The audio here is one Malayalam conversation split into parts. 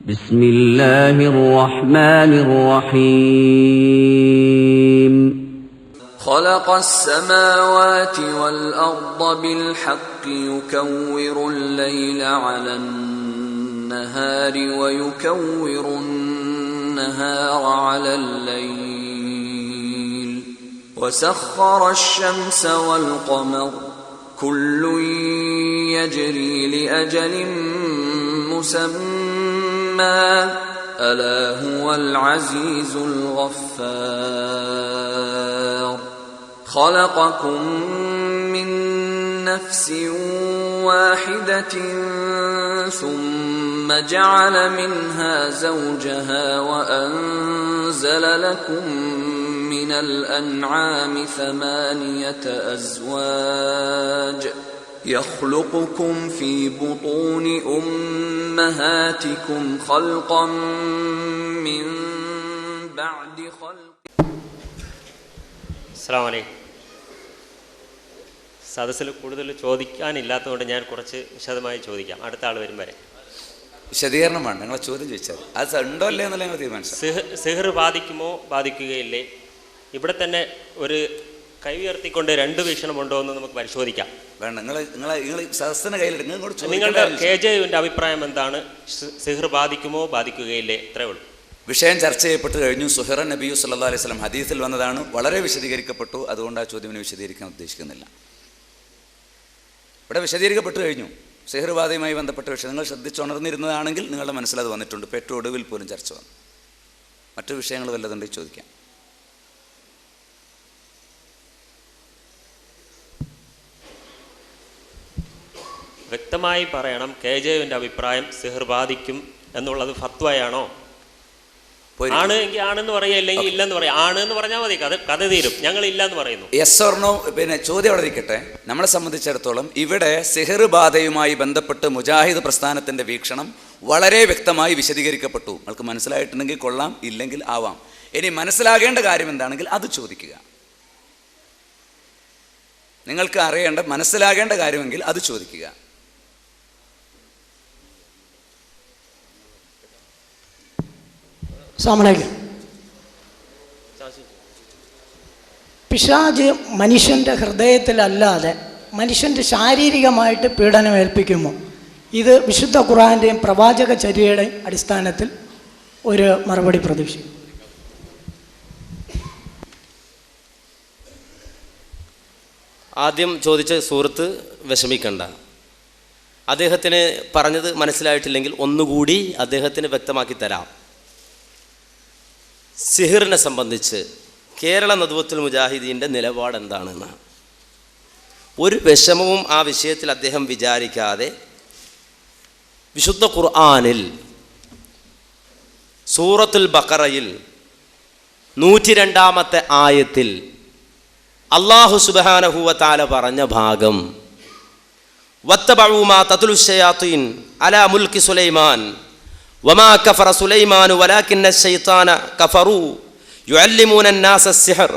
بسم الله الرحمن الرحيم خلق السماوات والأرض بالحق يكور الليل على النهار ويكور النهار على الليل وسخر الشمس والقمر كل يجري لأجل مسمى ألا هو العزيز الغفار خلقكم من نفس واحدة ثم جعل منها زوجها وأنزل لكم من الأنعام 8 أزواج يخلقكم في بطون أمهاتكم خلقا من بعد خلق. അസ്സലാമു അലൈക്കും. സദസ്സിൽ കൂടുതൽ ചോദിക്കാനില്ലാത്തതുകൊണ്ട് ഞാൻ കുറച്ച് വിശദമായി ചോദിക്കാം. അടുത്ത ആൾ വരും വരെ വിശദീകരണം വേണം. നിങ്ങളെ ചോദ്യം ചോദിച്ചാൽ അത് ഉണ്ടോ അല്ലേ എന്നുള്ള ഞങ്ങൾ തീരുമാനിച്ചു. സിഹർ ബാധിക്കുമോ ബാധിക്കുകയില്ലേ? ഇവിടെ തന്നെ ഒരു കൈ ഉയർത്തിക്കൊണ്ട് രണ്ട് വീക്ഷണമുണ്ടോ എന്ന് നമുക്ക് പരിശോധിക്കാം. വേണം. നിങ്ങൾ സദസ്സിന് കയ്യിലെടുക്കും. നിങ്ങളുടെ KJUവിൻ്റെ അഭിപ്രായം എന്താണ്? സിഹർ ബാധിക്കുമോ ബാധിക്കുകയില്ലേ? ഇത്രേ ഉള്ളൂ. വിഷയം ചർച്ച ചെയ്യപ്പെട്ട് കഴിഞ്ഞു. സുഹറ നബിയു സല്ലല്ലാഹു അലൈഹി വസല്ലം ഹദീസിൽ വന്നതാണ്, വളരെ വിശദീകരിക്കപ്പെട്ടു. അതുകൊണ്ട് ആ ചോദ്യം വിശദീകരിക്കാൻ ഉദ്ദേശിക്കുന്നില്ല. ഇവിടെ വിശദീകരിക്കപ്പെട്ടു കഴിഞ്ഞു. സിഹർ ബാധയുമായി ബന്ധപ്പെട്ട വിഷയം നിങ്ങൾ ശ്രദ്ധിച്ചുണർന്നിരുന്നതാണെങ്കിൽ നിങ്ങളുടെ മനസ്സിലത് വന്നിട്ടുണ്ട്. ഏറ്റവും ഒടുവിൽ പോലും ചർച്ച വന്നു. മറ്റു വിഷയങ്ങൾ വല്ലതുണ്ടെങ്കിൽ ചോദിക്കാം. വ്യക്തമായി പറയണം. KJUവിൻ്റെ അഭിപ്രായം സിഹർ ബാധിക്കും എന്നുള്ളത് ഫത്വയാണോ? ആണ് എങ്കിൽ ആണെന്ന് പറയുക, അല്ലെങ്കിൽ ഇല്ലെന്ന് പറയാം. ആണ് എന്ന് പറഞ്ഞാൽ മതി, കഥ തീരും. ഞങ്ങൾ ഇല്ലെന്ന് പറയുന്നു. Yes or no. പിന്നെ ചോദ്യം അവിടെ ഇരിക്കട്ടെ. നമ്മളെ സംബന്ധിച്ചിടത്തോളം ഇവിടെ സിഹർ ബാധയുമായി ബന്ധപ്പെട്ട് മുജാഹിദ് പ്രസ്ഥാനത്തിൻ്റെ വീക്ഷണം വളരെ വ്യക്തമായി വിശദീകരിക്കപ്പെട്ടു. നിങ്ങൾക്ക് മനസ്സിലായിട്ടുണ്ടെങ്കിൽ കൊള്ളാം, ഇല്ലെങ്കിൽ ആവാം. ഇനി മനസ്സിലാകേണ്ട കാര്യം എന്താണെങ്കിൽ അത് ചോദിക്കുക. നിങ്ങൾക്ക് അറിയേണ്ട മനസ്സിലാകേണ്ട കാര്യമെങ്കിൽ അത് ചോദിക്കുക. അസ്സലാമു പിശാച് മനുഷ്യൻ്റെ ഹൃദയത്തിലല്ലാതെ മനുഷ്യൻ്റെ ശാരീരികമായിട്ട് പീഡനം ഏൽപ്പിക്കുമോ? ഇത് വിശുദ്ധ ഖുർആൻ്റെയും പ്രവാചക ചര്യയുടെയും അടിസ്ഥാനത്തിൽ ഒരു മറുപടി പ്രതീക്ഷിക്കും. ആദ്യം ചോദിച്ച സുഹൃത്ത് വിഷമിക്കണ്ട. അദ്ദേഹത്തിന് പറഞ്ഞത് മനസ്സിലായിട്ടില്ലെങ്കിൽ ഒന്നുകൂടി അദ്ദേഹത്തിന് വ്യക്തമാക്കി തരാം. സിഹിറിനെ സംബന്ധിച്ച് കേരള നദ്വത്തുൽ മുജാഹിദീൻ്റെ നിലപാട് എന്താണെന്ന് ഒരു വിഷമവും ആ വിഷയത്തിൽ അദ്ദേഹം വിചാരിക്കാതെ വിശുദ്ധ ഖുർആനിൽ സൂറത്തുൽ ബഖറയിൽ 102-ാമത്തെ ആയത്തിൽ അല്ലാഹു സുബ്ഹാനഹു വ തആല പറഞ്ഞ ഭാഗം വത്തബഉ മാ തത്ലു ശയാത്തീൻ അലാ മുൽക്കി സുലൈമാൻ വമാ കഫറ സുലൈമാനു വലാകിന്ന ശൈത്താന കഫറു യുഅല്ലിമൂന الناس السحر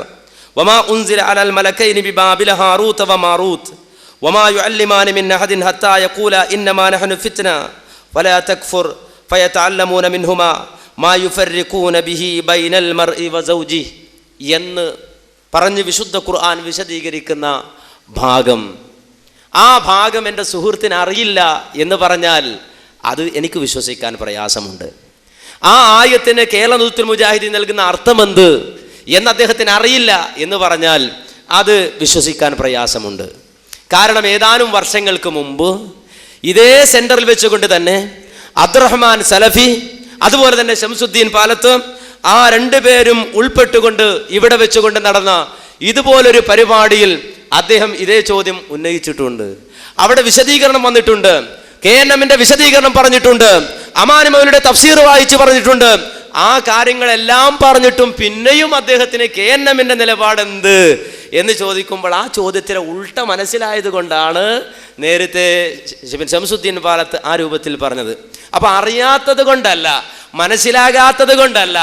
വമാ ഉൻസില അലൽ മലക്കൈനി ബിബാബില ഹാറൂത വമാറൂത് വമാ യുഅല്ലിമാന മിൻ അഹദിൻ ഹത്താ യഖൂല ഇന്നമാ നഹ്നു ഫിത്ന വലാ തക്ഫുർ ഫയതഅല്ലമൂന മിൻഹുമാ മാ യുഫർരിഖൂന ബിഹി ബൈനൽ മർഇ വസൗജിഹി എന്ന് പറഞ്ഞ് വിശുദ്ധ ഖുർആൻ വിശദീകരിക്കുന്ന ഭാഗം. ആ ഭാഗം എൻ്റെ സുഹൃത്തിന് അറിയില്ല എന്ന് പറഞ്ഞാൽ അത് എനിക്ക് വിശ്വസിക്കാൻ പ്രയാസമുണ്ട്. ആ ആയത്തിന് കേരള നദ്വത്തുൽ മുജാഹിദീൻ നൽകുന്ന അർത്ഥമെന്ത് എന്ന് അദ്ദേഹത്തിന് അറിയില്ല എന്ന് പറഞ്ഞാൽ അത് വിശ്വസിക്കാൻ പ്രയാസമുണ്ട്. കാരണം ഏതാനും വർഷങ്ങൾക്ക് മുമ്പ് ഇതേ സെൻറ്ററിൽ വെച്ചുകൊണ്ട് തന്നെ അബ്ദുറഹ്മാൻ സലഫി അതുപോലെ തന്നെ ശംസുദ്ദീൻ പാലത്ത് ആ രണ്ടുപേരും ഉൾപ്പെട്ടുകൊണ്ട് ഇവിടെ വെച്ചുകൊണ്ട് നടന്ന ഇതുപോലൊരു പരിപാടിയിൽ അദ്ദേഹം ഇതേ ചോദ്യം ഉന്നയിച്ചിട്ടുണ്ട്. അവിടെ വിശദീകരണം വന്നിട്ടുണ്ട്. KNMന്റെ വിശദീകരണം പറഞ്ഞിട്ടുണ്ട്. അമാനുമൗലിയുടെ തഫ്സീർ വായിച്ച് പറഞ്ഞിട്ടുണ്ട്. ആ കാര്യങ്ങളെല്ലാം പറഞ്ഞിട്ടും പിന്നെയും അദ്ദേഹത്തിന് KNMന്റെ നിലപാടെന്ത് എന്ന് ചോദിക്കുമ്പോൾ ആ ചോദ്യത്തിലെ ഉൾട്ട മനസ്സിലായത് കൊണ്ടാണ് നേരത്തെ ശംസുദ്ദീൻ പാലത്ത് ആ രൂപത്തിൽ പറഞ്ഞത്. അപ്പം അറിയാത്തത് കൊണ്ടല്ല, മനസ്സിലാകാത്തത് കൊണ്ടല്ല,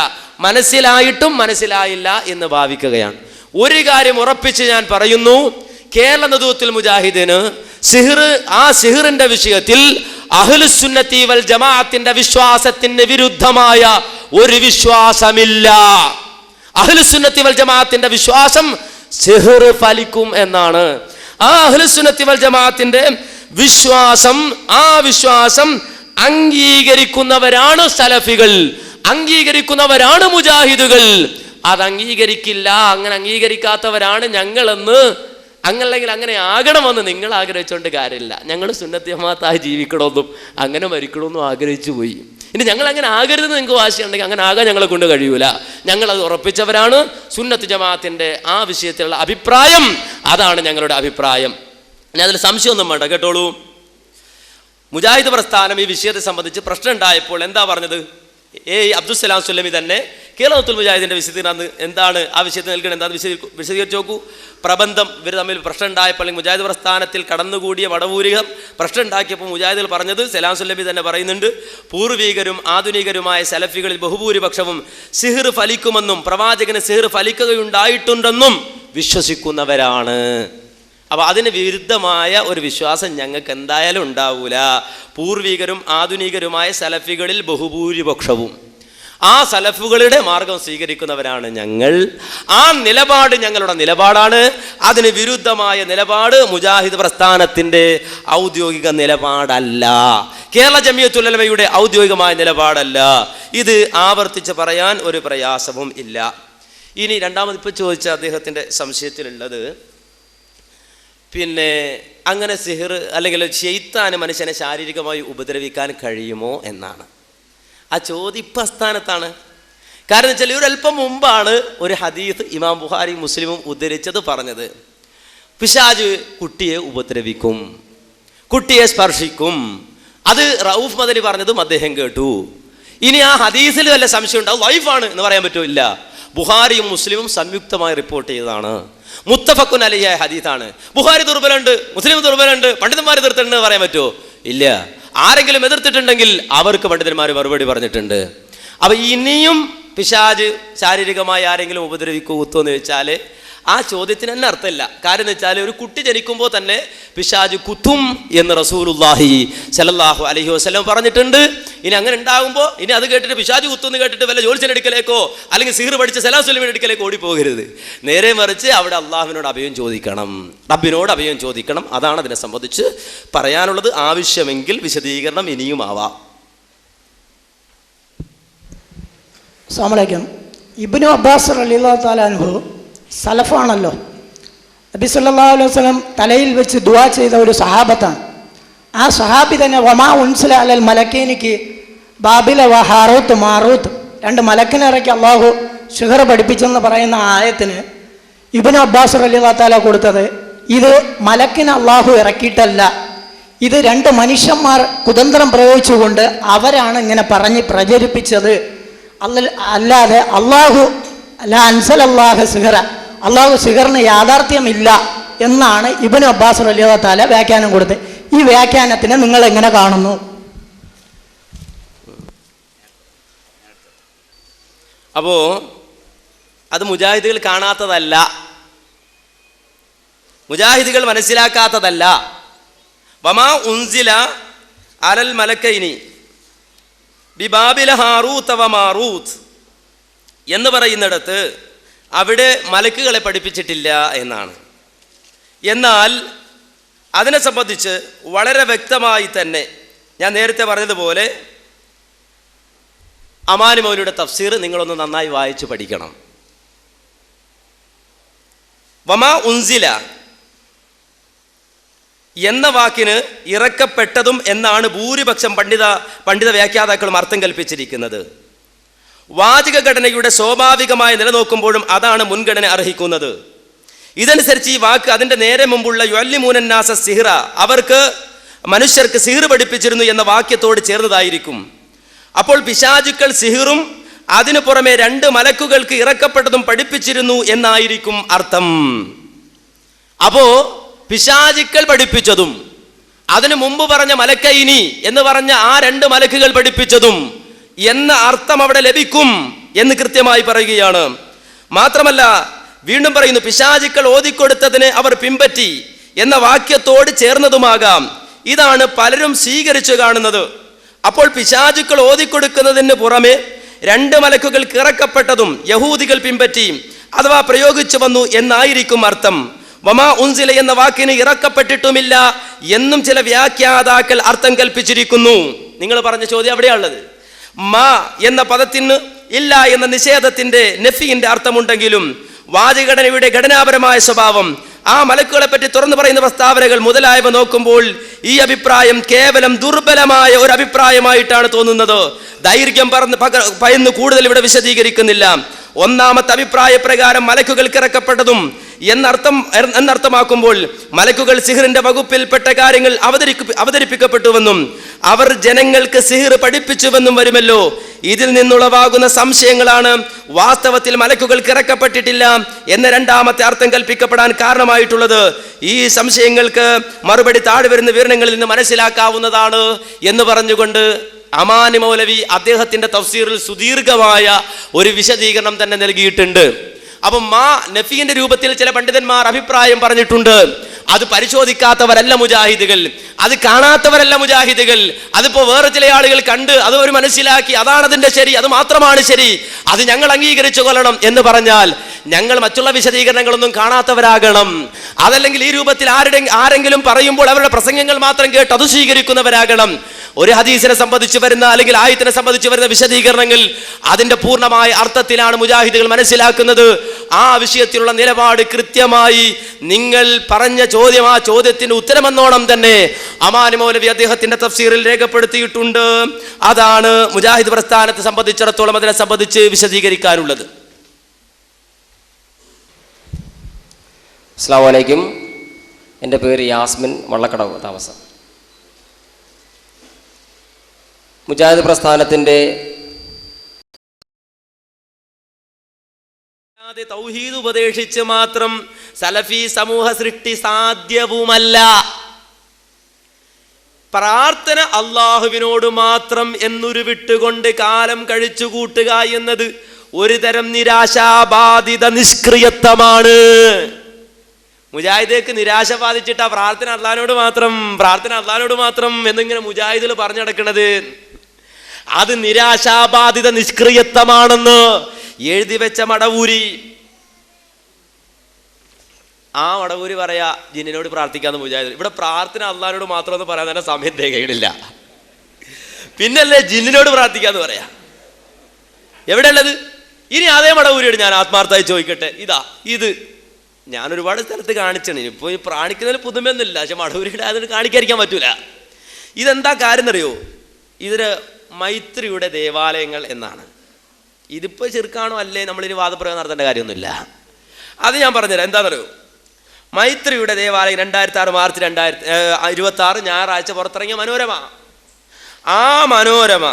മനസ്സിലായിട്ടും മനസ്സിലായില്ല എന്ന് ഭാവിക്കുകയാണ്. ഒരു കാര്യം ഉറപ്പിച്ച് ഞാൻ പറയുന്നു, കേരള നദ്വത്തുൽ മുജാഹിദിന് സിഹിർ, ആ സിഹിറിന്റെ വിഷയത്തിൽ അഹ്ലുസുന്നത്തി വൽ ജമാഅത്തിന്റെ വിശ്വാസത്തിന് വിരുദ്ധമായ ഒരു വിശ്വാസമില്ല. അഹ്ലുസുന്നത്തി വൽ ജമാഅത്തിന്റെ വിശ്വാസം സിഹ്ർ ഫലിക്കും എന്നാണ്. ആ അഹ്ലുസുന്നത്തി വൽ ജമാഅത്തിന്റെ വിശ്വാസം, ആ വിശ്വാസം അംഗീകരിക്കുന്നവരാണ് സലഫികൾ, അംഗീകരിക്കുന്നവരാണ് മുജാഹിദുകൾ. അത് അംഗീകരിക്കില്ല, അങ്ങനെ അംഗീകരിക്കാത്തവരാണ് ഞങ്ങളെന്ന്, അങ്ങല്ലെങ്കിൽ അങ്ങനെ ആകണമെന്ന് നിങ്ങൾ ആഗ്രഹിച്ചുകൊണ്ട് കാര്യമില്ല. ഞങ്ങൾ സുന്നത്ത് ജമാഅത്തായി ജീവിക്കണമെന്നും അങ്ങനെ മരിക്കണമെന്നും ആഗ്രഹിച്ചു പോയി. ഇനി ഞങ്ങൾ അങ്ങനെ ആകരുതെന്ന് നിങ്ങൾക്ക് വാശിയുണ്ടെങ്കിൽ അങ്ങനെ ആകാൻ ഞങ്ങളെ കൊണ്ട് കഴിയൂല. ഞങ്ങളത് ഉറപ്പിച്ചവരാണ്. സുന്നത്ത് ജമാഅത്തിന്റെ ആ വിഷയത്തിലുള്ള അഭിപ്രായം അതാണ് ഞങ്ങളുടെ അഭിപ്രായം. ഇനി അതിൽ സംശയമൊന്നും വേണ്ട, കേട്ടോളൂ. മുജാഹിദ് പ്രസ്ഥാനം ഈ വിഷയത്തെ സംബന്ധിച്ച് പ്രശ്നം ഉണ്ടായപ്പോൾ എന്താ പറഞ്ഞത്? അബ്ദുസ്സലാം സുല്ലമി തന്നെ കേരളത്തുൽ മുജാഹിദിന്റെ വിശദീകരണം എന്താണ്, ആ വിഷയത്തിൽ നൽകണം എന്താണെന്ന് വിശദീകരിച്ച് നോക്കൂ. പ്രബന്ധം ഇവർ തമ്മിൽ പ്രശ്നം ഉണ്ടായപ്പോൾ, അല്ലെങ്കിൽ മുജാഹിദ് പ്രസ്ഥാനത്തിൽ കടന്നുകൂടിയ വടവൂരികൾ പ്രശ്നം ഉണ്ടാക്കിയപ്പോൾ മുജാഹിദുകൾ പറഞ്ഞത്, സലാം സുല്ലമി തന്നെ പറയുന്നുണ്ട്, പൂർവികരും ആധുനികരുമായ സലഫികളിൽ ബഹുഭൂരിപക്ഷവും സിഹ്ർ ഫലിക്കുമെന്നും പ്രവാചകന് സിഹ്ർ ഫലിക്കുകയുണ്ടായിട്ടുണ്ടെന്നും വിശ്വസിക്കുന്നവരാണ്. അപ്പോൾ അതിന് വിരുദ്ധമായ ഒരു വിശ്വാസം ഞങ്ങൾക്ക് എന്തായാലും ഉണ്ടാവൂല. പൂർവികരും ആധുനികരുമായ സലഫികളിൽ ബഹുഭൂരിപക്ഷവും ആ സലഫുകളുടെ മാർഗം സ്വീകരിക്കുന്നവരാണ് ഞങ്ങൾ. ആ നിലപാട് ഞങ്ങളുടെ നിലപാടാണ്. അതിന് വിരുദ്ധമായ നിലപാട് മുജാഹിദ് പ്രസ്ഥാനത്തിൻ്റെ ഔദ്യോഗിക നിലപാടല്ല, കേരള ജമിയത്തുൽ ഉലമയുടെ ഔദ്യോഗികമായ നിലപാടല്ല. ഇത് ആവർത്തിച്ച് പറയാൻ ഒരു പ്രയാസവും ഇല്ല. ഇനി രണ്ടാമത് ഇപ്പോൾ ചോദിച്ച അദ്ദേഹത്തിൻ്റെ സംശയത്തിലുള്ളത്, പിന്നെ അങ്ങനെ സിഹ്ർ അല്ലെങ്കിൽ ശൈത്താന് മനുഷ്യനെ ശാരീരികമായി ഉപദ്രവിക്കാൻ കഴിയുമോ എന്നാണ്. ആ ചോദ്യം ഇപ്പം അസ്ഥാനത്താണ്. കാരണം വെച്ചാൽ ഒരല്പം മുമ്പാണ് ഒരു ഹദീസ് ഇമാം ബുഖാരി മുസ്ലിമും ഉദ്ധരിച്ചത് പറഞ്ഞത്, പിശാച് കുട്ടിയെ ഉപദ്രവിക്കും, കുട്ടിയെ സ്പർശിക്കും. അത് റൌഫ് മദനി പറഞ്ഞതും അദ്ദേഹം കേട്ടു. ഇനി ആ ഹദീസിൽ വല്ല സംശയം ഉണ്ടാവും, ലൈഫാണ് എന്ന് പറയാൻ പറ്റില്ല. ബുഖാരിയും മുസ്ലിമും സംയുക്തമായി റിപ്പോർട്ട് ചെയ്തതാണ്, മുത്തഫഖുൻ അലൈഹി ഹദീസാണ്. ബുഖാരി ദുർബലുണ്ട്, മുസ്ലിം ദുർബലുണ്ട്, പണ്ഡിതന്മാർ എതിർത്തിട്ടുണ്ട് പറയാൻ പറ്റുമോ? ഇല്ല. ആരെങ്കിലും എതിർത്തിട്ടുണ്ടെങ്കിൽ അവർക്ക് പണ്ഡിതന്മാർ മറുപടി പറഞ്ഞിട്ടുണ്ട്. അപ്പൊ ഇനിയും പിശാച് ശാരീരികമായി ആരെങ്കിലും ഉപദ്രവിക്കോ കുത്തോ എന്ന് ചോദിച്ചാൽ ആ ചോദ്യത്തിന് തന്നെ അർത്ഥമില്ല. കാരണം എന്ന് വെച്ചാൽ ഒരു കുട്ടി ജനിക്കുമ്പോൾ തന്നെ പിശാച് കുത്തും എന്ന് റസൂലുള്ളാഹി സ്വല്ലല്ലാഹു അലൈഹി വസല്ലം പറഞ്ഞിട്ടുണ്ട്. ഇനി അങ്ങനെ ഉണ്ടാകുമ്പോൾ ഇനി അത് കേട്ടിട്ട് പിശാച് കുത്തുന്ന് കേട്ടിട്ട് വല്ല ജോത്സ്യന്റെ അടുക്കലേക്കോ അല്ലെങ്കിൽ സിഹ്ർ പഠിച്ച സലാം സുലൈമിന്റെ അടുക്കലേക്കോ ഓടിപ്പോകരുത്. നേരെ മറിച്ച് അവിടെ അള്ളാഹുവിനോട് അഭയം ചോദിക്കണം, റബ്ബിനോട് അഭയം ചോദിക്കണം. അതാണ് അതിനെ സംബന്ധിച്ച് പറയാനുള്ളത്. ആവശ്യമെങ്കിൽ വിശദീകരണം ഇനിയും ആവാം. അസ്സലാമു അലൈക്കും. ഇബ്നു അബ്ബാസ് റളിയല്ലാഹു തആല അൻഹു സലഫാണല്ലോ. നബി സല്ലല്ലാഹു അലൈഹി വസല്ലം തലയിൽ വെച്ച് ദുആ ചെയ്ത ഒരു സഹാബത്താണ്. ആ സഹാബി തന്നെ വമാ ഉൻസില അലൽ മലക്കൈനിക്ക് ബാബില വ ഹാറൂത്ത് മാറൂത്ത്, രണ്ട് മലക്കിനെ ഇറക്കി അള്ളാഹു സിഹ്ർ പഠിപ്പിച്ചെന്ന് പറയുന്ന ആയത്തിന് ഇബ്നു അബ്ബാസ് റളിയല്ലാഹു തആല കൊടുത്തത്, ഇത് മലക്കിനെ അള്ളാഹു ഇറക്കിയിട്ടല്ല, ഇത് രണ്ട് മനുഷ്യന്മാർ കുതന്ത്രം പ്രയോഗിച്ചുകൊണ്ട് അവരാണ് ഇങ്ങനെ പറഞ്ഞ് പ്രചരിപ്പിച്ചത്, അല്ലാതെ അള്ളാഹു ലാ അൻസലല്ലാഹു സിഹ്റ, അള്ളാഹു സിഹ്റിന് യാഥാർത്ഥ്യമില്ല എന്നാണ് ഇബ്നു അബ്ബാസ് റളിയല്ലാഹു തആല വ്യാഖ്യാനം കൊടുത്തത്. ഈ വ്യാഖ്യാനത്തിനെ നിങ്ങൾ എങ്ങനെ കാണുന്നു? അപ്പോ അത് മുജാഹിദുകൾ കാണാത്തതല്ല, മുജാഹിദുകൾ മനസ്സിലാക്കാത്തതല്ല. വമാ ഉൻസില അലൽ മലക്കൈനി ബിബാബില ഹാറൂത്ത് വ മാറൂത്ത് എന്ന് പറയുന്നിടത്ത് അവിടെ മലക്കുകളെ പഠിപ്പിച്ചിട്ടില്ല എന്നാണ്. എന്നാൽ അതിനെ സംബന്ധിച്ച് വളരെ വ്യക്തമായി തന്നെ ഞാൻ നേരത്തെ പറഞ്ഞതുപോലെ അമാനി മൗലിയുടെ തഫ്സീർ നിങ്ങളൊന്ന് നന്നായി വായിച്ചു പഠിക്കണം. വമാ ഉൻസില എന്ന വാക്കിന് ഇറക്കപ്പെട്ടതും എന്നാണ് ഭൂരിപക്ഷം പണ്ഡിത വ്യാഖ്യാതാക്കളും അർത്ഥം കൽപ്പിച്ചിരിക്കുന്നത്. വാചക ഘടനയുടെ സ്വാഭാവികമായി നിലനിൽക്കുമ്പോഴും അതാണ് മുൻഗണന അർഹിക്കുന്നത്. ഇതനുസരിച്ച് ഈ വാക്ക് അതിൻ്റെ നേരെ മുമ്പുള്ള യുഅല്ലിമൂനന്നാസ സിഹ്റ, അവർക്ക് മനുഷ്യർക്ക് സിഹ്ർ പഠിപ്പിച്ചിരുന്നു എന്ന വാക്യത്തോട് ചേർന്നതായിരിക്കും. അപ്പോൾ പിശാചുക്കൾ സിഹ്റും അതിനു പുറമെ രണ്ട് മലക്കുകൾക്ക് ഇറക്കപ്പെട്ടതും പഠിപ്പിച്ചിരുന്നു എന്നായിരിക്കും അർത്ഥം. അപ്പോ പിശാചുക്കൾ പഠിപ്പിച്ചതും അതിനു മുമ്പ് പറഞ്ഞ മലക്കൈനി എന്ന് പറഞ്ഞ ആ രണ്ട് മലക്കുകൾ പഠിപ്പിച്ചതും എന്ന അർത്ഥം അവിടെ ലഭിക്കും എന്ന് കൃത്യമായി പറയുകയാണ്. മാത്രമല്ല വീണ്ടും പറയുന്നു, പിശാചുക്കൾ ഓതിക്കൊടുത്തതിനെ അവർ പിൻപറ്റി എന്ന വാക്യത്തോട് ചേർന്നതുമാകാം. ഇതാണ് പലരും സ്വീകരിച്ചു കാണുന്നത്. അപ്പോൾ പിശാചുക്കൾ ഓതിക്കൊടുക്കുന്നതിന് പുറമെ 2 മലക്കുകൾ ഇറക്കപ്പെട്ടതും യഹൂദികൾ പിൻപറ്റി അഥവാ പ്രയോഗിച്ചു വന്നു എന്നായിരിക്കും അർത്ഥം. വമാ ഉൻസില എന്ന വാക്കിന് ഇറക്കപ്പെട്ടിട്ടുമില്ല എന്നും ചില വ്യാഖ്യാതാക്കൾ അർത്ഥം കൽപ്പിച്ചിരിക്കുന്നു. നിങ്ങൾ പറഞ്ഞ ചോദ്യം അവിടെയാണുള്ളത്. മാ എന്ന പദത്തിന് ഇല്ല എന്ന നിഷേധത്തിന്റെ നഫിന്റെ അർത്ഥമുണ്ടെങ്കിലും വാചകഘടനയുടെ ഘടനാപരമായ സ്വഭാവം, ആ മലക്കുകളെ പറ്റി തുറന്നു പറയുന്ന പ്രസ്താവനകൾ മുതലായവ നോക്കുമ്പോൾ ഈ അഭിപ്രായം കേവലം ദുർബലമായ ഒരു അഭിപ്രായമായിട്ടാണ് തോന്നുന്നത്. ദൈർഘ്യം പയന്ന് കൂടുതൽ ഇവിടെ വിശദീകരിക്കുന്നില്ല. ഒന്നാമത്തെ അഭിപ്രായ പ്രകാരം മലക്കുകൾക്ക് ഇറക്കപ്പെട്ടതും എന്നർത്ഥമാക്കുമ്പോൾ മലക്കുകൾ സിഹിറിന്റെ വകുപ്പിൽപ്പെട്ട കാര്യങ്ങൾ അവതരിപ്പിക്കപ്പെട്ടുവെന്നും അവർ ജനങ്ങൾക്ക് സിഹിർ പഠിപ്പിച്ചുവെന്നും വരുമല്ലോ. ഇതിൽ നിന്നുളവാകുന്ന സംശയങ്ങളാണ് വാസ്തവത്തിൽ മലക്കുകൾക്ക് ഇറക്കപ്പെട്ടിട്ടില്ല എന്ന രണ്ടാമത്തെ അർത്ഥം കൽപ്പിക്കപ്പെടാൻ കാരണമായിട്ടുള്ളത്. ഈ സംശയങ്ങൾക്ക് മറുപടി താഴെ വരുന്ന വിവരണങ്ങളിൽ നിന്ന് മനസ്സിലാക്കാവുന്നതാണ് എന്ന് പറഞ്ഞുകൊണ്ട് അമാനി മൗലവി അദ്ദേഹത്തിന്റെ തഫ്സീറിൽ സുദീർഘമായ ഒരു വിശദീകരണം തന്നെ നൽകിയിട്ടുണ്ട്. അപ്പം മാ നഫീന്റെ രൂപത്തിൽ ചില പണ്ഡിതന്മാർ അഭിപ്രായം പറഞ്ഞിട്ടുണ്ട്. അത് പരിശോധിക്കാത്തവരല്ല മുജാഹിദുകൾ, അത് കാണാത്തവരല്ല മുജാഹിദുകൾ. അതിപ്പോ വേറെ ചില ആളുകൾ കണ്ട് അത് ഒരു മനസ്സിലാക്കി അതാണ് അതിന്റെ ശരി, അത് മാത്രമാണ് ശരി, അത് ഞങ്ങൾ അംഗീകരിച്ചു കൊള്ളണം എന്ന് പറഞ്ഞാൽ ഞങ്ങൾ മറ്റുള്ള വിശദീകരണങ്ങളൊന്നും കാണാത്തവരാകണം. അതല്ലെങ്കിൽ ഈ രൂപത്തിൽ ആരെങ്കിലും പറയുമ്പോൾ അവരുടെ പ്രസംഗങ്ങൾ മാത്രം കേട്ട് അത് സ്വീകരിക്കുന്നവരാകണം. ഒരു ഹദീസിനെ സംബന്ധിച്ച് വരുന്ന അല്ലെങ്കിൽ ആയത്തിനെ സംബന്ധിച്ച് വരുന്ന വിശദീകരണങ്ങൾ അതിന്റെ പൂർണ്ണമായ അർത്ഥത്തിലാണ് മുജാഹിദുകൾ മനസ്സിലാക്കുന്നത്. ആ വിഷയത്തിലുള്ള നിലപാട് കൃത്യമായി നിങ്ങൾ പറഞ്ഞ ചോദ്യം, ആ ചോദ്യത്തിന് ഉത്തരമെന്നോണം തന്നെ അമാനി മൗലവി അദ്ദേഹത്തിന്റെ തഫ്സീറിൽ രേഖപ്പെടുത്തിയിട്ടുണ്ട്. അതാണ് മുജാഹിദ് പ്രസ്ഥാനത്തെ സംബന്ധിച്ചിടത്തോളം അതിനെ സംബന്ധിച്ച് വിശദീകരിക്കാനുള്ളത്. അസ്സലാമു അലൈക്കും. എൻ്റെ പേര് യാസ്മിൻ, വള്ളക്കടവ് താമസം. മുജാഹിദ് പ്രസ്ഥാനത്തിൻ്റെ തൗഹീദ് ഉപദേശിച്ച് മാത്രം സലഫി സമൂഹ സൃഷ്ടി സാധ്യവുമല്ല. പ്രാർത്ഥന അള്ളാഹുവിനോട് മാത്രം എന്നൊരു വിട്ടുകൊണ്ട് കാലം കഴിച്ചു കൂട്ടുക എന്നത് ഒരു തരം നിരാശാബാധിത നിഷ്ക്രിയത്വമാണ്. മുജാഹിദേക്ക് നിരാശ ബാധിച്ചിട്ടാ പ്രാർത്ഥന അള്ളാഹിനോട് മാത്രം എന്നിങ്ങനെ മുജാഹിദിൽ പറഞ്ഞു നടക്കുന്നത്. അത് നിരാശാബാധിത നിഷ്ക്രിയത്വമാണെന്ന് എഴുതി വെച്ച മടവൂരി. ആ മടവൂരി പറയാ ജിന്നിനോട് പ്രാർത്ഥിക്കാന്ന് മുജാഹിദ്. ഇവിടെ പ്രാർത്ഥന അള്ളാഹിനോട് മാത്രം എന്ന് പറയാൻ തന്നെ സമയം തികയില്ല. പിന്നല്ലേ ജിന്നിനോട് പ്രാർത്ഥിക്കാന്ന് പറയാ. എവിടെയുള്ളത്? ഇനി അതേ മടവൂരിയോട് ഞാൻ ആത്മാർത്ഥമായി ചോദിക്കട്ടെ, ഇത് ഞാൻ ഒരുപാട് സ്ഥലത്ത് കാണിച്ചാണ്. ഇപ്പൊ ഈ പ്രാണിക്കുന്നതിൽ പുതുമയൊന്നുമില്ല, പക്ഷെ മടവൂരിയുടെ അതിന് കാണിക്കാതിരിക്കാൻ പറ്റൂല. ഇതെന്താ കാര്യം എന്നറിയോ? ഇതിന് മൈത്രിയുടെ ദേവാലയങ്ങൾ എന്നാണ്. ഇതിപ്പോൾ ചെറുക്കാണോ അല്ലേ നമ്മളിനി വാദപ്രയോഗം നടത്തേണ്ട കാര്യമൊന്നുമില്ല. അത് ഞാൻ പറഞ്ഞുതരാം. എന്താണെന്നറിയോ? മൈത്രിയുടെ ദേവാലയം 2006 മാർച്ച് 2026 ഞായറാഴ്ച പുറത്തിറങ്ങിയ മനോരമ. ആ മനോരമ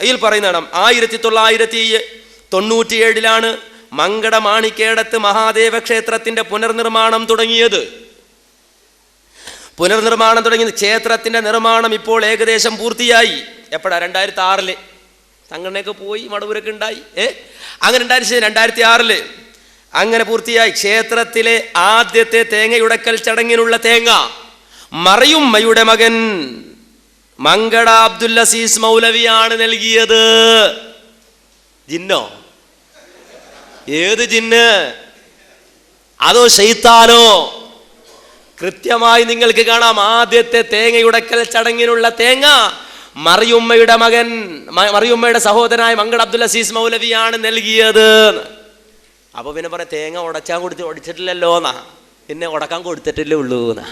ഇതിൽ പറയുന്നതാണ് 1997 മങ്കട മാണിക്കേടത്ത് മഹാദേവ ക്ഷേത്രത്തിന്റെ പുനർനിർമ്മാണം തുടങ്ങിയത്. ക്ഷേത്രത്തിന്റെ നിർമ്മാണം ഇപ്പോൾ ഏകദേശം പൂർത്തിയായി. എപ്പോഴാ? 2006 സംഘടനയൊക്കെ പോയി, മടവൂരൊക്കെ ഉണ്ടായി. അങ്ങനെ 2006 അങ്ങനെ പൂർത്തിയായി. ക്ഷേത്രത്തിലെ ആദ്യത്തെ തേങ്ങയുടക്കൽ ചടങ്ങിനുള്ള തേങ്ങ മറിയുമ്മയുടെ മകൻ മങ്കട അബ്ദുൽ അസീസ് മൗലവിയാണ് നൽകിയത്. ജിന്നോ? ഏത് ജിന്ന്? അതോ ശൈത്താനോ? കൃത്യമായി നിങ്ങൾക്ക് കാണാം. ആദ്യത്തെ തേങ്ങയുടക്കൽ ചടങ്ങിനുള്ള തേങ്ങ മറിയുമ്മയുടെ സഹോദരനായ മങ്കട അബ്ദുൽ അസീസ് മൗലവിയാണ് നൽകിയത്. അപ്പൊ പിന്നെ പറയാം തേങ്ങ ഒടിച്ചിട്ടില്ലല്ലോ എന്നാ, പിന്നെ ഉടക്കാൻ കൊടുത്തിട്ടില്ലേ ഉള്ളൂ എന്നാ.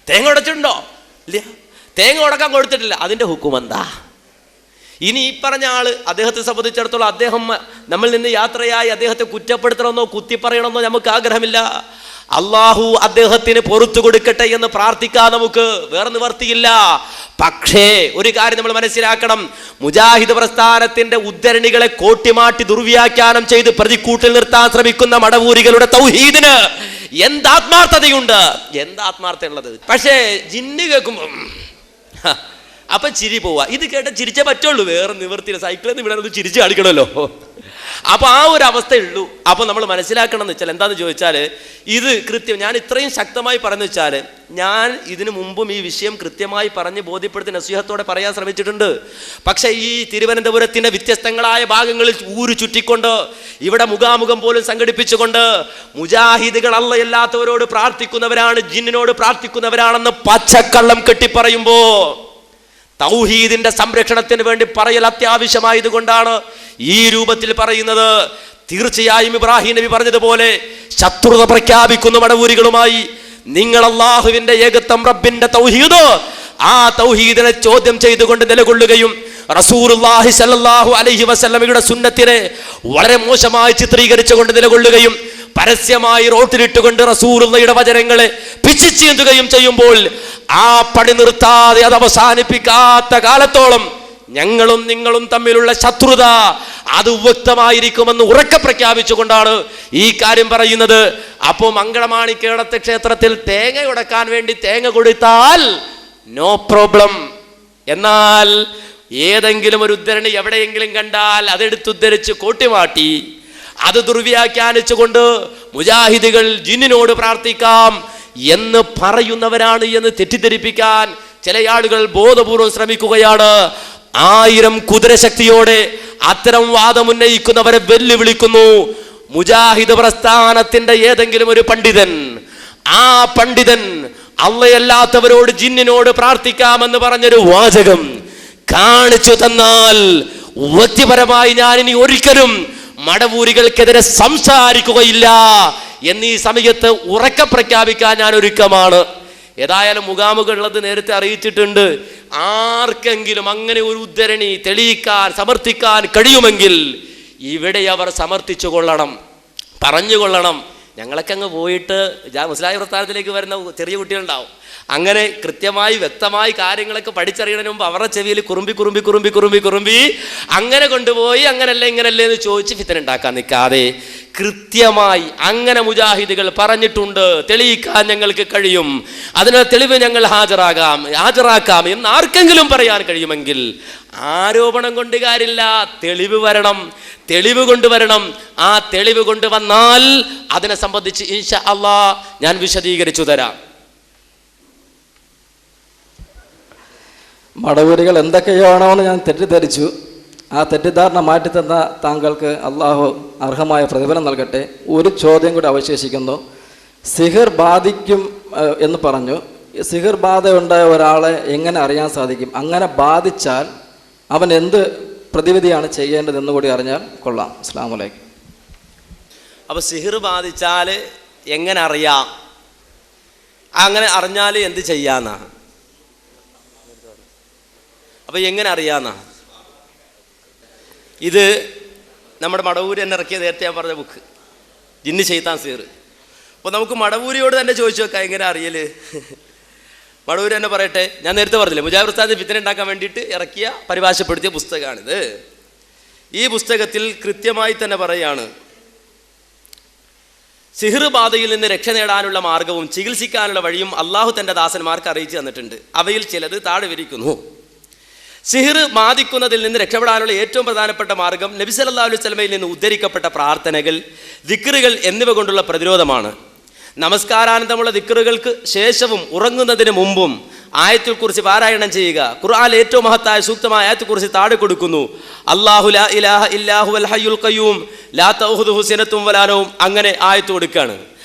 തേങ്ങ ഉടച്ചിട്ടുണ്ടോ? ഇല്ല, തേങ്ങ ഉടക്കാൻ കൊടുത്തിട്ടില്ല. അതിന്റെ ഹുക്കും എന്താ? ഇനി ഈ പറഞ്ഞ ആള്, അദ്ദേഹത്തെ സംബന്ധിച്ചിടത്തോളം അദ്ദേഹം നമ്മിൽ നിന്ന് യാത്രയായി അദ്ദേഹത്തെ കുറ്റപ്പെടുത്തണമെന്നോ കുത്തിപ്പറയണമെന്നോ നമുക്ക് ആഗ്രഹമില്ല. അള്ളാഹു അദ്ദേഹത്തിന് പൊറത്തു കൊടുക്കട്ടെ എന്ന് പ്രാർത്ഥിക്കാൻ നമുക്ക് വേറെ നിവർത്തിയില്ല. പക്ഷേ ഒരു കാര്യം നമ്മൾ മനസ്സിലാക്കണം, മുജാഹിദ് പ്രസ്ഥാനത്തിന്റെ ഉദ്ധരണികളെ കോട്ടിമാട്ടി ദുർവ്യാഖ്യാനം ചെയ്ത് പ്രതിക്കൂട്ടിൽ നിർത്താൻ ശ്രമിക്കുന്ന മടവൂരികളുടെ തൗഹീദിന് എന്താത്മാർത്ഥതയുണ്ട്, എന്താത്മാർത്ഥമുള്ളത്. പക്ഷേ ജിന്ന് കേൾക്കുമ്പോ അപ്പൊ ചിരി പോവാ. ഇത് കേട്ട ചിരിച്ചേ പറ്റുള്ളൂ, വേറെ നിവർത്തിയില്ല. സൈക്കിളിൽ നിന്ന് ഇവിടെ ചിരിച്ചു കാണിക്കണമല്ലോ. അപ്പോൾ ആ ഒരു അവസ്ഥയുള്ളൂ. അപ്പോൾ നമ്മൾ മനസ്സിലാക്കണം എന്ന് വെച്ചാൽ എന്താണെന്ന് ചോദിച്ചാൽ, ഇത് കൃത്യം ഞാൻ ഇത്രയും ശക്തമായി പറഞ്ഞു വെച്ചാൽ, ഞാൻ ഇതിനു മുമ്പും ഈ വിഷയം കൃത്യമായി പറഞ്ഞ് ബോധ്യപ്പെടുത്തി നസീഹത്തോടെ പറയാൻ ശ്രമിച്ചിട്ടുണ്ട്. പക്ഷേ ഈ തിരുവനന്തപുരത്തിൻ്റെ വ്യത്യസ്തങ്ങളായ ഭാഗങ്ങളിൽ ഊരു ചുറ്റിക്കൊണ്ട്, ഇവിടെ മുഖാമുഖം പോലും സംഘടിപ്പിച്ചുകൊണ്ട് മുജാഹിദുകൾ അല്ലാത്തവരോട് പ്രാർത്ഥിക്കുന്നവരാണ്, ജിന്നിനോട് പ്രാർത്ഥിക്കുന്നവരാണെന്ന് പച്ചക്കള്ളം കെട്ടിപ്പറയുമ്പോ തൗഹീദിന്റെ സംരക്ഷണത്തിന് വേണ്ടി പറയൽ അത്യാവശ്യമായതുകൊണ്ടാണ് ഈ രൂപത്തിൽ പറയുന്നത്. തീർച്ചയായും ഇബ്രാഹിം നബി പറഞ്ഞതുപോലെ ശത്രുത പ്രഖ്യാപിക്കുന്ന മടവൂരികളുമായി നിങ്ങൾ അല്ലാഹുവിന്റെ ഏകത്വം, റബ്ബിന്റെ തൗഹീദ്, ആ തൗഹീദിനെ ചോദ്യം ചെയ്തുകൊണ്ട് നിലകൊള്ളുകയും റസൂലുള്ളാഹി സ്വല്ലല്ലാഹു അലൈഹി വസല്ലമയുടെ സുന്നത്തിനെ വളരെ മോശമായി ചിത്രീകരിച്ചുകൊണ്ട് നിലകൊള്ളുകയും പരസ്യമായി റോട്ടിലിട്ടുകൊണ്ട് റസൂലുള്ളാഹിയുടെ വചനങ്ങളെ പിച്ചിച്ചീന്തുകയും ചെയ്യുമ്പോൾ ആ പടി നിർത്താതെ അത് അവസാനിപ്പിക്കാത്ത കാലത്തോളം ഞങ്ങളും നിങ്ങളും തമ്മിലുള്ള ശത്രുത അത് വ്യക്തമായിരിക്കുമെന്ന് ഉറക്കെ പ്രഖ്യാപിച്ചുകൊണ്ടാണ് ഈ കാര്യം പറയുന്നത്. അപ്പോൾ മംഗളമാണിക്കേടത്തെ ക്ഷേത്രത്തിൽ തേങ്ങ ഉടക്കാൻ വേണ്ടി തേങ്ങ കൊടുത്താൽ നോ പ്രോബ്ലം. എന്നാൽ ഏതെങ്കിലും ഒരു ഉദ്ധരണി എവിടെയെങ്കിലും കണ്ടാൽ അതെടുത്തുദ്ധരിച്ച് കോട്ടിമാട്ടി അത് ദുർവ്യാഖ്യാനിച്ചുകൊണ്ട് മുജാഹിദുകൾ ജിന്നിനോട് പ്രാർത്ഥിക്കാം എന്ന് പറയുന്നവരാണ് എന്ന് തെറ്റിദ്ധരിപ്പിക്കാൻ ചില ആളുകൾ ബോധപൂർവം ശ്രമിക്കുകയാണ്. 1000 കുതിരശക്തിയോടെ അത്തരം വാദമുന്നയിക്കുന്നവരെ വെല്ലുവിളിക്കുന്നു. മുജാഹിദ് പ്രസ്ഥാനത്തിന്റെ ഏതെങ്കിലും ഒരു പണ്ഡിതൻ, ആ പണ്ഡിതൻ അള്ളയല്ലാത്തവരോട് ജിന്നിനോട് പ്രാർത്ഥിക്കാമെന്ന് പറഞ്ഞൊരു വാചകം കാണിച്ചു തന്നാൽ വ്യക്തിപരമായി ഞാൻ ഇനി ഒരിക്കലും മടവൂരികൾക്കെതിരെ സംസാരിക്കുകയില്ല എന്നീ സമയത്ത് ഉറക്കെ പ്രഖ്യാപിക്കാൻ ഞാൻ ഒരുക്കമാണ്. ഏതായാലും മുഖാമുഖമുള്ളത് നേരത്തെ അറിയിച്ചിട്ടുണ്ട്. ആർക്കെങ്കിലും അങ്ങനെ ഒരു ഉദ്ധരണി തെളിയിക്കാൻ സമർത്ഥിക്കാൻ കഴിയുമെങ്കിൽ ഇവിടെ അവർ സമർത്ഥിച്ചു കൊള്ളണം, പറഞ്ഞുകൊള്ളണം. ഞങ്ങളൊക്കെ അങ്ങ് പോയിട്ട് മുസ്ലിം പ്രസ്ഥാനത്തിലേക്ക് വരുന്ന ചെറിയ കുട്ടികളുണ്ടാവും. അങ്ങനെ കൃത്യമായി വ്യക്തമായി കാര്യങ്ങളൊക്കെ പഠിച്ചറിയണതിന് മുമ്പ് അവരുടെ ചെവിയിൽ കുറുമ്പി അങ്ങനെ കൊണ്ടുപോയി അങ്ങനല്ലേ ഇങ്ങനല്ലേ എന്ന് ചോദിച്ച് ഫിത്തന ഉണ്ടാക്കാൻ നിൽക്കാതെ കൃത്യമായി അങ്ങനെ മുജാഹിദുകൾ പറഞ്ഞിട്ടുണ്ട്, തെളിയിക്കാൻ ഞങ്ങൾക്ക് കഴിയും, അതിനുള്ള തെളിവ് ഞങ്ങൾ ഹാജരാക്കാം എന്ന് ആർക്കെങ്കിലും പറയാൻ കഴിയുമെങ്കിൽ ആരോപണം കൊണ്ട് കാര്യമില്ല, തെളിവ് കൊണ്ടുവരണം. ആ തെളിവ് കൊണ്ടുവന്നാൽ അതിനെ സംബന്ധിച്ച് ഇൻഷാ അല്ലാഹ് ഞാൻ വിശദീകരിച്ചു തരാം. മടവൂരികൾ എന്തൊക്കെയാണോ എന്ന് ഞാൻ തെറ്റിദ്ധരിച്ചു. ആ തെറ്റിദ്ധാരണ മാറ്റിത്തന്ന താങ്കൾക്ക് അള്ളാഹു അർഹമായ പ്രതിഫലം നൽകട്ടെ. ഒരു ചോദ്യം കൂടി അവശേഷിക്കുന്നു. സിഹിർ ബാധിക്കും എന്ന് പറഞ്ഞു. സിഹിർ ബാധ ഉണ്ടായ ഒരാളെ എങ്ങനെ അറിയാൻ സാധിക്കും? അങ്ങനെ ബാധിച്ചാൽ അവൻ എന്ത് പ്രതിവിധിയാണ് ചെയ്യേണ്ടതെന്ന് കൂടി അറിഞ്ഞാൽ കൊള്ളാം. അസ്സലാമു അലൈക്കും. അപ്പോൾ സിഹിർ ബാധിച്ചാൽ എങ്ങനെ അറിയാം? അങ്ങനെ അറിഞ്ഞാൽ എന്ത് ചെയ്യാന്നാണ്? അപ്പോൾ എങ്ങനെ അറിയാമെന്നാ? ഇത് നമ്മുടെ മടവൂരി തന്നെ ഇറക്കിയ നേരത്തെ ഞാൻ പറഞ്ഞ ബുക്ക് ജിന്ന് ശൈത്താൻ സിഹിർ. അപ്പോൾ നമുക്ക് മടവൂരിയോട് തന്നെ ചോദിച്ചു വെക്കാം, എങ്ങനെ അറിയൽ? മടവൂരി തന്നെ പറയട്ടെ. ഞാൻ നേരത്തെ പറഞ്ഞില്ലേ, മുജാഹിദ് പ്രസ്ഥാനത്തിൽ ഫിത്ന ഉണ്ടാക്കാൻ വേണ്ടിയിട്ട് ഇറക്കിയ പരിഭാഷപ്പെടുത്തിയ പുസ്തകമാണിത്. ഈ പുസ്തകത്തിൽ കൃത്യമായി തന്നെ പറയുകയാണ്, സിഹിർ ബാധയിൽ നിന്ന് രക്ഷ നേടാനുള്ള മാർഗവും ചികിത്സിക്കാനുള്ള വഴിയും അള്ളാഹു തൻ്റെ ദാസന്മാർക്ക് അറിയിച്ചു തന്നിട്ടുണ്ട്. അവയിൽ ചിലത് താഴെ വിവരിക്കുന്നു. സിഹിർ ബാധിക്കുന്നതിൽ നിന്ന് രക്ഷപ്പെടാനുള്ള ഏറ്റവും പ്രധാനപ്പെട്ട മാർഗം നബി സല്ലല്ലാഹു അലൈഹി വസല്ലമയിൽ നിന്ന് ഉദ്ധരിക്കപ്പെട്ട പ്രാർത്ഥനകൾ, ദിക്റുകൾ എന്നിവ കൊണ്ടുള്ള പ്രതിരോധമാണ്. നമസ്കാരാനന്തമുള്ള ദിക്റുകൾക്ക് ശേഷവും ഉറങ്ങുന്നതിന് മുമ്പും ആയത്തുൽ കുർസി പാരായണം ചെയ്യുക. ഖുർആനിലെ ഏറ്റവും മഹത്തായ സൂക്തമായ ആയത്തുൽ കുർസി താഴെ കൊടുക്കുന്നു. അല്ലാഹു ലാ ഇലാഹ ഇല്ലാ ഹുവൽ ഹയ്യുൽ ഖയ്യൂം ലാ തഅഖുദുഹു സിനത്തും വലാ നൗം. അങ്ങനെ ആയത്ത് കൊടുക്കുകയാണ്.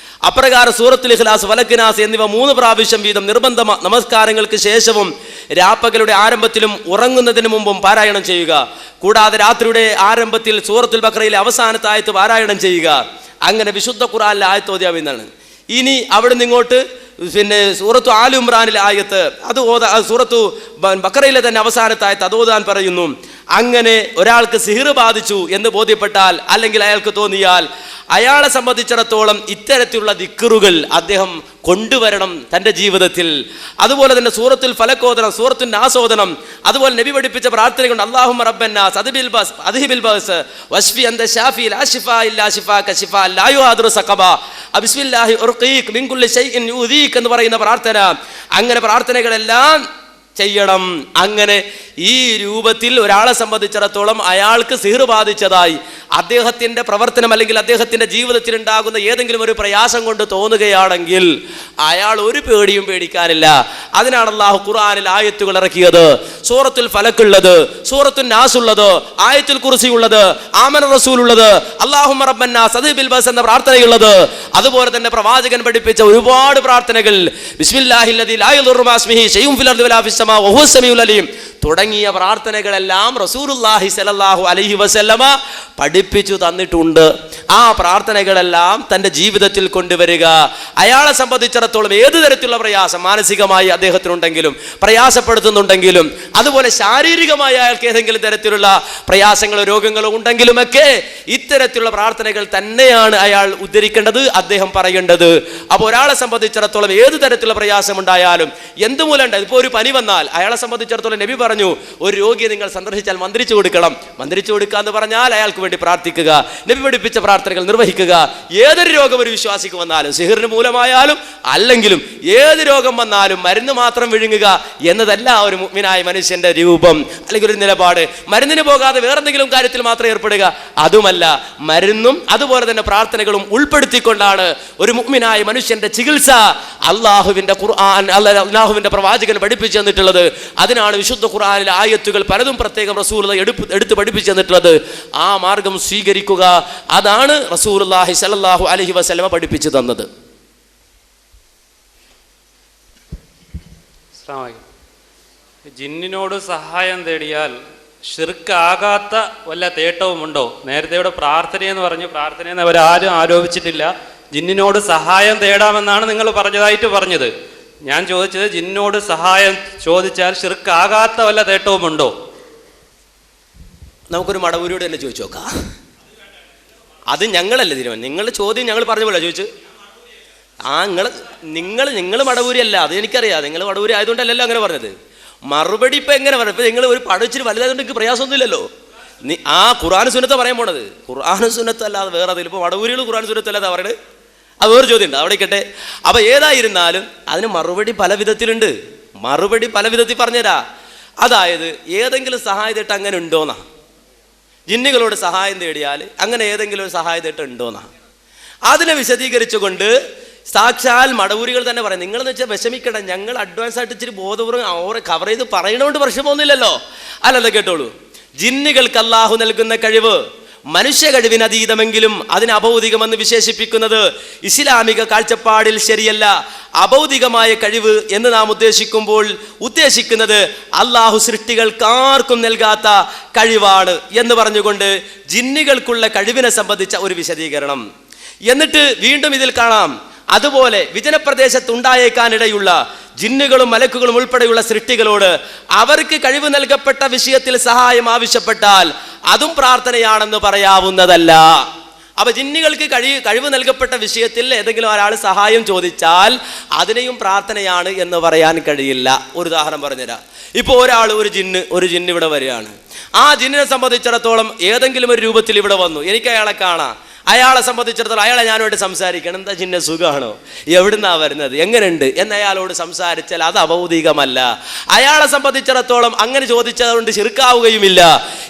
അപ്രകാരം സൂറത്തുൽ ഇഖ്ലാസ്, ഫലഖ്, നാസ് എന്നിവ 3 പ്രാവശ്യം വീതം നിർബന്ധ നമസ്കാരങ്ങൾക്ക് ശേഷവും രാപ്പകലുടെ ആരംഭത്തിലും ഉറങ്ങുന്നതിന് മുമ്പും പാരായണം ചെയ്യുക. കൂടാതെ രാത്രിയുടെ ആരംഭത്തിൽ സൂറത്തുൽ ബഖറയിലെ അവസാനത്തെ ആയത്ത് പാരായണം ചെയ്യുക. അങ്ങനെ വിശുദ്ധ ഖുർആനിലെ ആയത്ത് ഓതിയാവുന്നതാണ്. ഇനി അവിടെ നിന്നിങ്ങോട്ട് പിന്നെ സൂറത്തു ആലു ഇമ്രാനിലെ ആയത്ത് അത് സൂറത്തു ബഖറയിലെ തന്നെ അവസാനത്തെ ആയത്ത് അത് ഓതാൻ പറയുന്നു. അങ്ങനെ ഒരാൾക്ക് സിഹിർ ബാധിച്ചു എന്ന് ബോധ്യപ്പെട്ടാൽ അല്ലെങ്കിൽ അയാൾക്ക് തോന്നിയാൽ അയാളെ സംബന്ധിച്ചിടത്തോളം ഇത്തരത്തിലുള്ള ദിക്റുകൾ അദ്ദേഹം കൊണ്ടുവരണം തൻ്റെ ജീവിതത്തിൽ. അതുപോലെ തന്നെ സൂറത്തുൽ ഫലഖ് ഓതണം, സൂറത്തുൽ നാസ് ഓതണം. അതുപോലെ നബി പഠിപ്പിച്ച പ്രാർത്ഥനയുണ്ട്, അല്ലാഹുമ്മ റബ്ബന്നാസ് അദ്ഹിബിൽ ബഅസ് വശ്ഫി അൻത ശാഫി ലാ ശിഫാ ഇല്ലാ ശിഫാക ശിഫാ ലാ യുഗാദിറു സഖബ ബിസ്മില്ലാഹി ഉർഖീക് മിൻ കുല്ലി ശൈഇൻ യുദീക് എന്ന് പറയുന്ന പ്രാർത്ഥന. അങ്ങനെ പ്രാർത്ഥനകളെല്ലാം ചെയ്യണം. അങ്ങനെ ഈ രൂപത്തിൽ ഒരാളെ സംബന്ധിച്ചിടത്തോളം അയാൾക്ക് സിഹിർ ബാധിച്ചതായി അദ്ദേഹത്തിൻ്റെ പ്രവർത്തനം അല്ലെങ്കിൽ അദ്ദേഹത്തിൻ്റെ ജീവിതത്തിൽ ഉണ്ടാകുന്ന ഏതെങ്കിലും ഒരു പ്രയാസം കൊണ്ട് തോന്നുകയാണെങ്കിൽ അയാൾ ഒരു പേടിയും പേടിക്കാനില്ല. അതിനാണ് അല്ലാഹു ഖുർആനിൽ ആയത്തുകൾ ഇറക്കിയത്. സൂറത്തുൽ ഫലക്കുള്ളത്, സൂറത്തുൽ നാസ് ഉള്ളത്, ആയത്തുൽ കുർസി ഉള്ളത്, ആമന റസൂൽ ഉള്ളത്, അല്ലാഹുമ്മ റബ്ബൻ നാസ് അദ്ഹിബിൽ ബഅസ് എന്ന പ്രാർത്ഥനയുള്ളത്. അതുപോലെ തന്നെ പ്രവാചകൻ പഠിപ്പിച്ച ഒരുപാട് പ്രാർത്ഥനകൾ, ബിസ്മില്ലാഹില്ലദീ ലാ യദുറു മാ ഇസ്മിഹി ശൈഉൻ ഫിൽ അർദി വലാ ഫിസ് സമാ വഹുവസ് സമീഉൽ അലീം തുടങ്ങിയ പ്രാർത്ഥനകളെല്ലാം റസൂലുള്ളാഹി സ്വല്ലല്ലാഹു അലൈഹി വസല്ലമ പഠിപ്പിച്ചു തന്നിട്ടുണ്ട്. ആ പ്രാർത്ഥനകളെല്ലാം തൻ്റെ ജീവിതത്തിൽ കൊണ്ടുവരിക. അയാളെ സംബന്ധിച്ചിടത്തോളം ഏത് തരത്തിലുള്ള പ്രയാസം മാനസികമായി അദ്ദേഹത്തിനുണ്ടെങ്കിലും പ്രയാസപ്പെടുത്തുന്നുണ്ടെങ്കിലും, അതുപോലെ ശാരീരികമായി അയാൾക്ക് ഏതെങ്കിലും തരത്തിലുള്ള പ്രയാസങ്ങളോ രോഗങ്ങളോ ഉണ്ടെങ്കിലുമൊക്കെ ഇത്തരത്തിലുള്ള പ്രാർത്ഥനകൾ തന്നെയാണ് അയാൾ ഉദ്ധരിക്കേണ്ടത്, അദ്ദേഹം പറയേണ്ടത്. അപ്പോൾ ഒരാളെ സംബന്ധിച്ചിടത്തോളം ഏത് തരത്തിലുള്ള പ്രയാസമുണ്ടായാലും എന്തുമൂലം ഉണ്ട്, ഇപ്പോൾ ഒരു പനി വന്നാൽ അയാളെ സംബന്ധിച്ചിടത്തോളം നബി പറഞ്ഞു, ഒരു രോഗിയെ നിങ്ങൾ സന്ദർശിച്ചാൽ മന്ത്രിച്ചു കൊടുക്കണം. മന്ത്രിച്ചു കൊടുക്കുക എന്ന് പറഞ്ഞാൽ അയാൾക്ക് വേണ്ടി പ്രാർത്ഥിക്കുക, നബി പഠിപ്പിച്ച പ്രാർത്ഥനകൾ നിർവഹിക്കുക. ഏതൊരു രോഗം ഒരു വിശ്വാസിക്ക് വന്നാലും, സിഹിറിന് മൂലമായാലും അല്ലെങ്കിലും ഏത് രോഗം വന്നാലും മരുന്ന് മാത്രം വിഴുങ്ങുക എന്നതല്ല ഒരു മുഅ്മിനായ മനുഷ്യന്റെ രൂപം അല്ലെങ്കിൽ ഒരു നിലപാട്. മരുന്നിന് പോകാതെ വേറെന്തെങ്കിലും കാര്യത്തിൽ മാത്രം ഏർപ്പെടുക, അതുമല്ല. മരുന്നും അതുപോലെ തന്നെ പ്രാർത്ഥനകളും ഉൾപ്പെടുത്തിക്കൊണ്ടാണ് ഒരു മുഅ്മിനായ മനുഷ്യന്റെ ചികിത്സ അള്ളാഹുവിന്റെ ഖുർആൻ, അള്ളാഹുവിന്റെ പ്രവാചകൻ പഠിപ്പിച്ചു തന്നിട്ടുള്ളത്. അതിനാണ് വിശുദ്ധ ഖുർആനിലെ ആയത്തുകൾ പലതും പ്രത്യേകം റസൂലുള്ളാഹി എടുത്ത് പഠിപ്പിച്ചു തന്നിട്ടുള്ളത്. ആ മാർഗം സ്വീകരിക്കുക, അതാണ് റസൂലുള്ളാഹി സ്വല്ലല്ലാഹു അലൈഹി വസല്ലമ പഠിപ്പിച്ചു തന്നത്. ജിന്നിനോട് സഹായം തേടിയാൽ ഷിർക്കാകാത്ത വല്ല തേട്ടവുമുണ്ടോ? നേരത്തെ ഇവിടെ പ്രാർത്ഥനയെന്ന് പറഞ്ഞു, പ്രാർത്ഥനയെന്ന് അവരാരും ആരോപിച്ചിട്ടില്ല. ജിന്നിനോട് സഹായം തേടാമെന്നാണ് നിങ്ങൾ പറഞ്ഞതായിട്ട് പറഞ്ഞത്. ഞാൻ ചോദിച്ചത്, ജിന്നിനോട് സഹായം ചോദിച്ചാൽ ഷിർക്കാകാത്ത വല്ല തേട്ടവുമുണ്ടോ? നമുക്കൊരു മടവൂരിയോട് തന്നെ ചോദിച്ചു നോക്കാം. അത് ഞങ്ങളല്ല തീരുമാനം. നിങ്ങളുടെ ചോദ്യം ഞങ്ങൾ പറഞ്ഞ പോലെ ചോദിച്ചു. നിങ്ങൾ മടവൂരി അല്ല, അത് എനിക്കറിയാം. നിങ്ങൾ മടവൂരി ആയതുകൊണ്ടല്ലല്ലോ അങ്ങനെ പറഞ്ഞത്. മറുപടി ഇപ്പം എങ്ങനെ പറഞ്ഞു? ഇപ്പം നിങ്ങൾ ഒരു പഠിച്ചിട്ട് വലുതായതുകൊണ്ട് എനിക്ക് പ്രയാസമൊന്നുമില്ലല്ലോ. ആ ഖുർആൻ സുന്നത്ത് പറയാൻ പോണത്. ഖുർആൻ സുന്നത്ത് അല്ലാതെ വേറെ അതിൽ ഇപ്പോൾ മടവൂരികൾ ഖുർആൻ സുന്നത്ത് അല്ലാതെ പറയുന്നത്, അത് വേറെ ചോദ്യം ഉണ്ട്, അവിടെ ഇരിക്കട്ടെ. അപ്പം ഏതായിരുന്നാലും അതിന് മറുപടി പല വിധത്തിലുണ്ട്. മറുപടി പല വിധത്തിൽ പറഞ്ഞുതരാ. അതായത് ഏതെങ്കിലും സഹായത്തിട്ട് അങ്ങനെ ഉണ്ടോന്നാ, ജിന്നുകളോട് സഹായം തേടിയാൽ അങ്ങനെ ഏതെങ്കിലും ഒരു സഹായത്തിട്ട് ഉണ്ടോന്നാ. അതിനെ വിശദീകരിച്ചുകൊണ്ട് സാക്ഷാൽ മടവൂരികൾ തന്നെ പറയും. നിങ്ങളെന്ന് വെച്ചാൽ വിഷമിക്കണം, ഞങ്ങൾ അഡ്വാൻസ് ആയിട്ട് ഇച്ചിരി ബോധപൂർവ്വം അവരെ കവർ ചെയ്ത് പറയണോണ്ട് പ്രശ്നമൊന്നുമില്ലല്ലോ. അല്ലല്ലോ, കേട്ടോളൂ. ജിന്നുകൾക്ക് അല്ലാഹു നൽകുന്ന കഴിവ് മനുഷ്യ കഴിവിന് അതീതമെങ്കിലും അതിന് അഭൗതികമെന്ന് വിശേഷിപ്പിക്കുന്നത് ഇസ്ലാമിക കാഴ്ചപ്പാടിൽ ശരിയല്ല. അഭൗതികമായ കഴിവ് എന്ന് നാം ഉദ്ദേശിക്കുന്നത് അല്ലാഹു സൃഷ്ടികൾക്കാർക്കും നൽകാത്ത കഴിവാണ് എന്ന് പറഞ്ഞുകൊണ്ട് ജിന്നുകൾക്കുള്ള കഴിവിനെ സംബന്ധിച്ച ഒരു വിശദീകരണം. എന്നിട്ട് വീണ്ടും ഇതിൽ കാണാം, അതുപോലെ വിജനപ്രദേശത്തുണ്ടായേക്കാനിടയുള്ള ജിന്നുകളും മലക്കുകളും ഉൾപ്പെടെയുള്ള സൃഷ്ടികളോട് അവർക്ക് കഴിവ് നൽകപ്പെട്ട വിഷയത്തിൽ സഹായം ആവശ്യപ്പെട്ടാൽ അതും പ്രാർത്ഥനയാണെന്ന് പറയാവുന്നതല്ല. അപ്പൊ ജിന്നുകൾക്ക് കഴിവ് നൽകപ്പെട്ട വിഷയത്തിൽ ഏതെങ്കിലും ഒരാൾ സഹായം ചോദിച്ചാൽ അതിനെയും പ്രാർത്ഥനയാണ് എന്ന് പറയാൻ കഴിയില്ല. ഒരു ഉദാഹരണം പറഞ്ഞുതരാം. ഇപ്പോൾ ഒരു ജിന്ന് ഇവിടെ വരികയാണ്. ആ ജിന്നിനെ സംബന്ധിച്ചിടത്തോളം ഏതെങ്കിലും ഒരു രൂപത്തിൽ ഇവിടെ വന്നു, എനിക്ക് അയാളെ കാണാം. അയാളെ സംബന്ധിച്ചിടത്തോളം അയാളെ ഞാനോട് സംസാരിക്കണം. എന്താ ജിന്ന സുഖമാണോ, എവിടുന്നാ വരുന്നത്, എങ്ങനെയുണ്ട് എന്ന് അയാളോട് സംസാരിച്ചാൽ അത് അഭൗതികമല്ല. അയാളെ സംബന്ധിച്ചിടത്തോളം അങ്ങനെ ചോദിച്ചതുകൊണ്ട് ശിർക്കാവുകയുമില്ല.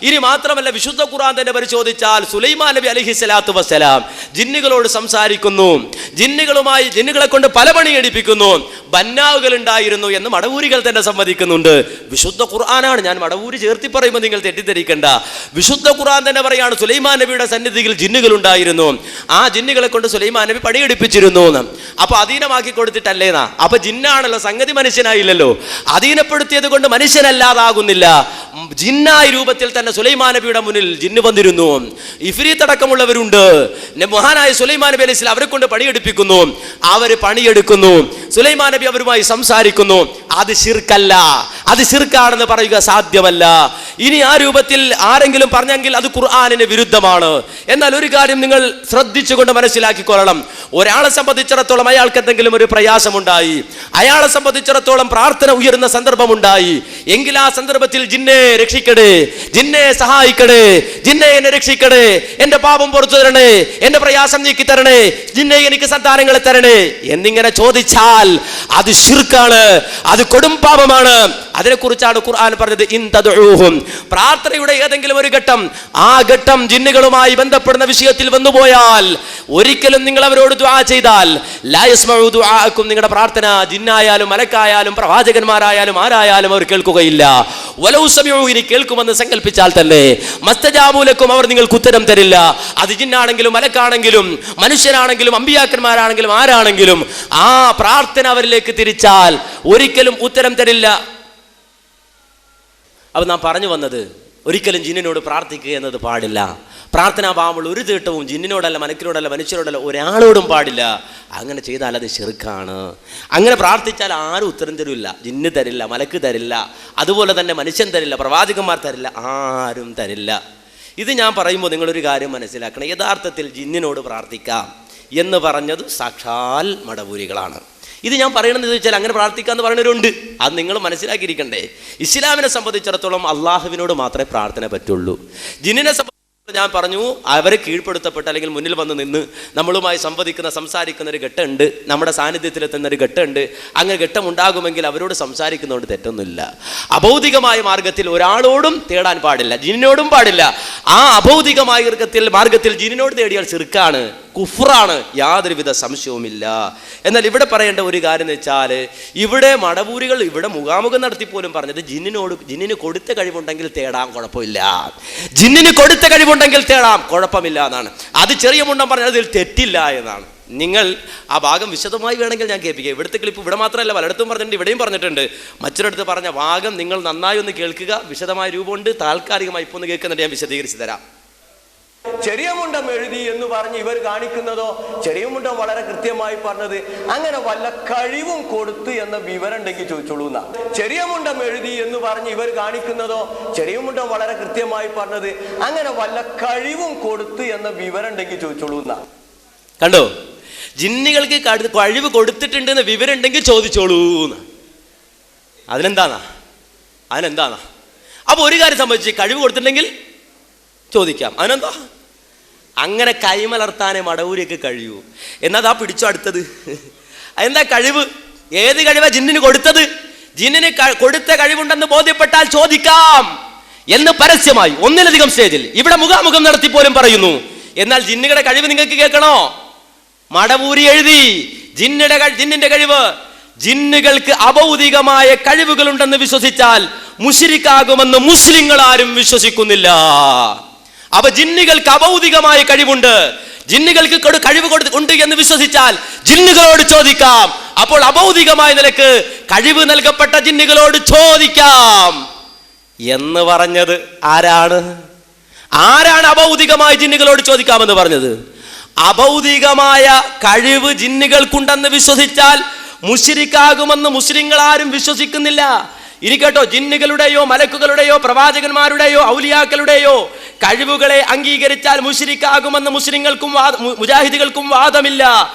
ഇനി മാത്രമല്ല, വിശുദ്ധ ഖുർആൻ തന്നെ പരിശോധിച്ചാൽ സുലൈമാൻ നബി അലൈഹി സ്വലാത്തു വസ്സലാം ജിന്നുകളോട് സംസാരിക്കുന്നു, ജിന്നുകളെ കൊണ്ട് പല പണി എടുപ്പിക്കുന്നു, ബന്നാവുകൾ ഉണ്ടായിരുന്നു എന്ന് മടവൂരികൾ തന്നെ സമ്മതിക്കുന്നുണ്ട്. വിശുദ്ധ ഖുർആനാണ്, ഞാൻ മടവൂരി ചേർത്തി പറയുമ്പോൾ നിങ്ങൾ തെറ്റിദ്ധരിക്കണ്ട. വിശുദ്ധ ഖുർആൻ തന്നെ പറയാണ് സുലൈമാൻ നബിയുടെ സന്നിധിയിൽ ജിന്നുകൾ ഉണ്ടായിരുന്നു, ആ ജിന്നുകളെ കൊണ്ട് സുലൈമാൻ നബി പണിയെടുപ്പിച്ചിരുന്നു എന്ന്. അപ്പൊ അധീനമാക്കി കൊടുത്തിട്ടല്ലേന്നാ? അപ്പൊ ജിന്നാണല്ലോ, സംഗതി മനുഷ്യനായില്ലല്ലോ. അധീനപ്പെടുത്തിയത് കൊണ്ട് മനുഷ്യനല്ലാതാകുന്നില്ല. ജിന്നായ രൂപത്തിൽ തന്നെ സുലൈമാൻ നബിയുടെ മുന്നിൽ ജിന്ന് വന്നിരുന്നു. ഇഫ്രീത്ത് അടക്കമുള്ളവരുണ്ട്. മഹാനായ സുലൈമാൻ നബി അലൈഹി സ്വലാം അവരെ കൊണ്ട് പണിയെടുപ്പിക്കുന്നു, അവര് പണിയെടുക്കുന്നു, സുലൈമാൻ നബി അവരുമായി സംസാരിക്കുന്നു. അത് ശിർക്കല്ല, അത് ശിർക്കാണെന്ന് പറയുക സാധ്യമല്ല. ഇനി ആ രൂപത്തിൽ ആരെങ്കിലും പറഞ്ഞെങ്കിൽ അത് ഖുർആനിന് വിരുദ്ധമാണ്. എന്നാൽ ഒരു കാര്യം നിങ്ങൾ നിങ്ങൾ ശ്രദ്ധിച്ചുകൊണ്ട് മനസ്സിലാക്കിക്കൊള്ളണം. ഒരാളെ സംബന്ധിച്ചിടത്തോളം അയാൾക്ക് എന്തെങ്കിലും ഒരു പ്രയാസമുണ്ടായി, അയാളെ സംബന്ധിച്ചിടത്തോളം പ്രാർത്ഥന ഉയരുന്ന സന്ദർഭമുണ്ടായി എങ്കിൽ ആ സന്ദർഭത്തിൽ ജിന്നെ രക്ഷിക്കണേ, ജിന്നെ സഹായിക്കണേ, ജിന്നെ എന്നെ രക്ഷിക്കണേ, എന്റെ പാപം പുറത്തു തരണേ, എന്റെ പ്രയാസം നീക്കി തരണേ, ജിന്നെ എനിക്ക് സന്താനങ്ങളെ തരണേ എന്നിങ്ങനെ ചോദിച്ചാൽ അത് ശിർക്കാണ്, അത് കൊടും പാപമാണ്. അതിനെക്കുറിച്ചാണ് ഖുർആൻ പറഞ്ഞത്, ഇൻ തദ്ഉഹും. പ്രാർത്ഥനയുടെ ഏതെങ്കിലും ഒരു ഘട്ടം, ആ ഘട്ടം ജിന്നുകളുമായി ബന്ധപ്പെടുന്ന വിഷയത്തിൽ വന്നുപോയാൽ ഒരിക്കലും നിങ്ങൾ അവരോട് ദുആ ചെയ്താൽ ലാ യസ്മഉ ദുആഅക്കും, നിങ്ങളുടെ പ്രാർത്ഥന ജിന്നായാലും മലക്കായാലും പ്രവാചകന്മാരായാലും ആരായാലും അവർ കേൾക്കുകയില്ല. വലൗ സമിഉ, ഇനി കേൾക്കുമെന്ന് സങ്കല്പിച്ചാൽ തന്നെ മസ്തജാബു ലക്കും, അവർ നിങ്ങൾക്ക് ഉത്തരം തരില്ല. അത് ജിന്നാണെങ്കിലും മലക്കാണെങ്കിലും മനുഷ്യരാണെങ്കിലും അമ്പിയാക്കന്മാരാണെങ്കിലും ആരാണെങ്കിലും ആ പ്രാർത്ഥന അവരിലേക്ക് തിരിച്ചാൽ ഒരിക്കലും ഉത്തരം തരില്ല. അപ്പൊ നാം പറഞ്ഞു വന്നത്, ഒരിക്കലും ജിന്നിനോട് പ്രാർത്ഥിക്കുക എന്നത് പാടില്ല. പ്രാർത്ഥനാഭാവമുള്ള ഒരു തീട്ടവും ജിന്നിനോടല്ല മലക്കിനോടല്ല മനുഷ്യരോടല്ല ഒരാളോടും പാടില്ല. അങ്ങനെ ചെയ്താൽ അത് ശിർക്കാണ്. അങ്ങനെ പ്രാർത്ഥിച്ചാൽ ആരും ഉത്തരം തരില്ല. ജിന്ന് തരില്ല, മലക്ക് തരില്ല, അതുപോലെ തന്നെ മനുഷ്യൻ തരില്ല, പ്രവാചകന്മാർ തരില്ല, ആരും തരില്ല. ഇത് ഞാൻ പറയുമ്പോൾ നിങ്ങളൊരു കാര്യം മനസ്സിലാക്കണം. യഥാർത്ഥത്തിൽ ജിന്നിനോട് പ്രാർത്ഥിക്കാം എന്ന് പറഞ്ഞത് സാക്ഷാൽ മടവൂരികളാണ്. ഇത് ഞാൻ പറയണമെന്ന് ചോദിച്ചാൽ അങ്ങനെ പ്രാർത്ഥിക്കാമെന്ന് പറയുന്നവരുണ്ട്. അത് നിങ്ങൾ മനസ്സിലാക്കിയിരിക്കണ്ടേ. ഇസ്ലാമിനെ സംബന്ധിച്ചിടത്തോളം അള്ളാഹുവിനോട് മാത്രമേ പ്രാർത്ഥന പറ്റുള്ളൂ. ജിന്നിനെ ഞാൻ പറഞ്ഞു, അവരെ കീഴ്പ്പെടുത്തപ്പെട്ട് അല്ലെങ്കിൽ മുന്നിൽ വന്ന് നിന്ന് നമ്മളുമായി സംസാരിക്കുന്ന ഒരു ഘട്ടമുണ്ട്, നമ്മുടെ സാന്നിധ്യത്തിലെത്തുന്ന ഒരു ഘട്ടമുണ്ട്. അങ്ങനെ ഘട്ടം ഉണ്ടാകുമെങ്കിൽ അവരോട് സംസാരിക്കുന്നതുകൊണ്ട് തെറ്റൊന്നുമില്ല. അഭൗതികമായ മാർഗത്തിൽ ഒരാളോടും തേടാൻ പാടില്ല, ജിന്നിനോടും പാടില്ല. ആ അഭൗതികമായ മാർഗത്തിൽ ജിന്നിനോട് തേടിയാൽ ശിർക്കാണ്, കുഫ്റാണ്, യാതൊരുവിധ സംശയവുമില്ല. എന്നാൽ ഇവിടെ പറയേണ്ട ഒരു കാര്യം എന്ന് വെച്ചാൽ, ഇവിടെ മടവൂരികൾ ഇവിടെ മുഖാമുഖം നടത്തിപ്പോലും പറഞ്ഞത് ജിന്നിന് കൊടുത്ത കഴിവുണ്ടെങ്കിൽ തേടാം, കുഴപ്പമില്ല. ജിന്നിന് കൊടുത്ത കഴിവുണ്ടെങ്കിൽ തേടാം, കുഴപ്പമില്ല എന്നാണ്. അത് ചെറിയ മുണ്ടം പറഞ്ഞത് അതിൽ തെറ്റില്ല എന്നാണ്. നിങ്ങൾ ആ ഭാഗം വിശദമായി വേണമെങ്കിൽ ഞാൻ കേൾപ്പിക്കുക. ഇവിടുത്തെ ക്ലിപ്പ് ഇവിടെ മാത്രമല്ല, പലയിടത്തും പറഞ്ഞിട്ടുണ്ട്, ഇവിടെയും പറഞ്ഞിട്ടുണ്ട്. മറ്റൊരിടത്ത് പറഞ്ഞ ഭാഗം നിങ്ങൾ നന്നായി ഒന്ന് കേൾക്കുക. വിശദമായ രൂപമുണ്ട്, താൽക്കാലികമായി ഇപ്പോൾ ഒന്ന് കേൾക്കുന്നുണ്ട്, ഞാൻ വിശദീകരിച്ച് തരാം. ചെറിയ മുണ്ടം എഴുതി എന്ന് പറഞ്ഞ് ഇവർ കാണിക്കുന്നതോ, ചെറിയ മുണ്ടം വളരെ കൃത്യമായി പറഞ്ഞത് അങ്ങനെ വല്ല കഴിവും കൊടുത്തു എന്ന വിവരം ഉണ്ടെങ്കിൽ ചോദിച്ചോളൂ എന്നാ. ചെറിയ മുണ്ടം എഴുതി എന്ന് പറഞ്ഞ് ഇവർ കാണിക്കുന്നതോ, ചെറിയ മുണ്ടം വളരെ കൃത്യമായി പറഞ്ഞത് അങ്ങനെ വല്ല കഴിവും കൊടുത്തു എന്ന വിവരം ഉണ്ടെങ്കിൽ ചോദിച്ചോളൂ എന്നാ. കണ്ടോ, ജിന്നുകൾക്ക് കഴിവ് കൊടുത്തിട്ടുണ്ടെന്ന് വിവരം ഉണ്ടെങ്കിൽ ചോദിച്ചോളൂ. അതിനെന്താന്നാ അപ്പൊ ഒരു കാര്യം സംബന്ധിച്ച് കഴിവ് കൊടുത്തിട്ടുണ്ടെങ്കിൽ ചോദിക്കാം, അതിനെന്താ? അങ്ങനെ കൈമലർത്താനേ മടവൂരിക്ക് കഴിയൂ. എന്നതാ പിടിച്ചോ അടുത്തത്. എന്താ കഴിവ്? ഏത് കഴിവാ ജിന്നിന് കൊടുത്തത്? ജിന്നിന് കൊടുത്ത കഴിവുണ്ടെന്ന് ബോധ്യപ്പെട്ടാൽ ചോദിക്കാം എന്ന് പരസ്യമായി ഒന്നിലധികം സ്റ്റേജിൽ ഇവിടെ മുഖാമുഖം നടത്തി പോലും പറയുന്നു. എന്നാൽ ജിന്നുകളുടെ കഴിവ് നിങ്ങൾക്ക് കേൾക്കണോ? മടവൂരി എഴുതി ജിന്നിന്റെ കഴിവ്. ജിന്നുകൾക്ക് അഭൗതികമായ കഴിവുകളുണ്ടെന്ന് വിശ്വസിച്ചാൽ മുശ്രിക്കാകുമെന്ന് മുസ്ലിങ്ങൾ ആരും വിശ്വസിക്കുന്നില്ല. അപ്പൊ ജിന്നുകൾക്ക് അഭൗതികമായ കഴിവുണ്ട്, ജിന്നുകൾക്ക് കഴിവ് ഉണ്ട് എന്ന് വിശ്വസിച്ചാൽ ജിന്നുകളോട് ചോദിക്കാം. അപ്പോൾ അഭൗതികമായ നിലക്ക് കഴിവ് നൽകപ്പെട്ട ജിന്നുകളോട് ചോദിക്കാം എന്ന് പറഞ്ഞത് ആരാണ്? അഭൗതികമായ ജിന്നുകളോട് ചോദിക്കാമെന്ന് പറഞ്ഞത്? അഭൗതികമായ കഴിവ് ജിന്നുകൾക്കുണ്ടെന്ന് വിശ്വസിച്ചാൽ മുശ്രിക്കാകുമെന്ന് മുസ്ലിങ്ങൾ ആരും വിശ്വസിക്കുന്നില്ല. ഇനി കേട്ടോ, ജിന്നുകളുടെയോ മലക്കുകളുടെയോ പ്രവാചകന്മാരുടെയോ ഔലിയാക്കളുടെയോ കഴിവുകളെ അംഗീകരിച്ചാൽ മുശ്രിക്കാകുമെന്ന് മുസ്ലിങ്ങൾക്കും മുജാഹിദുകൾക്കും വാദമില്ല.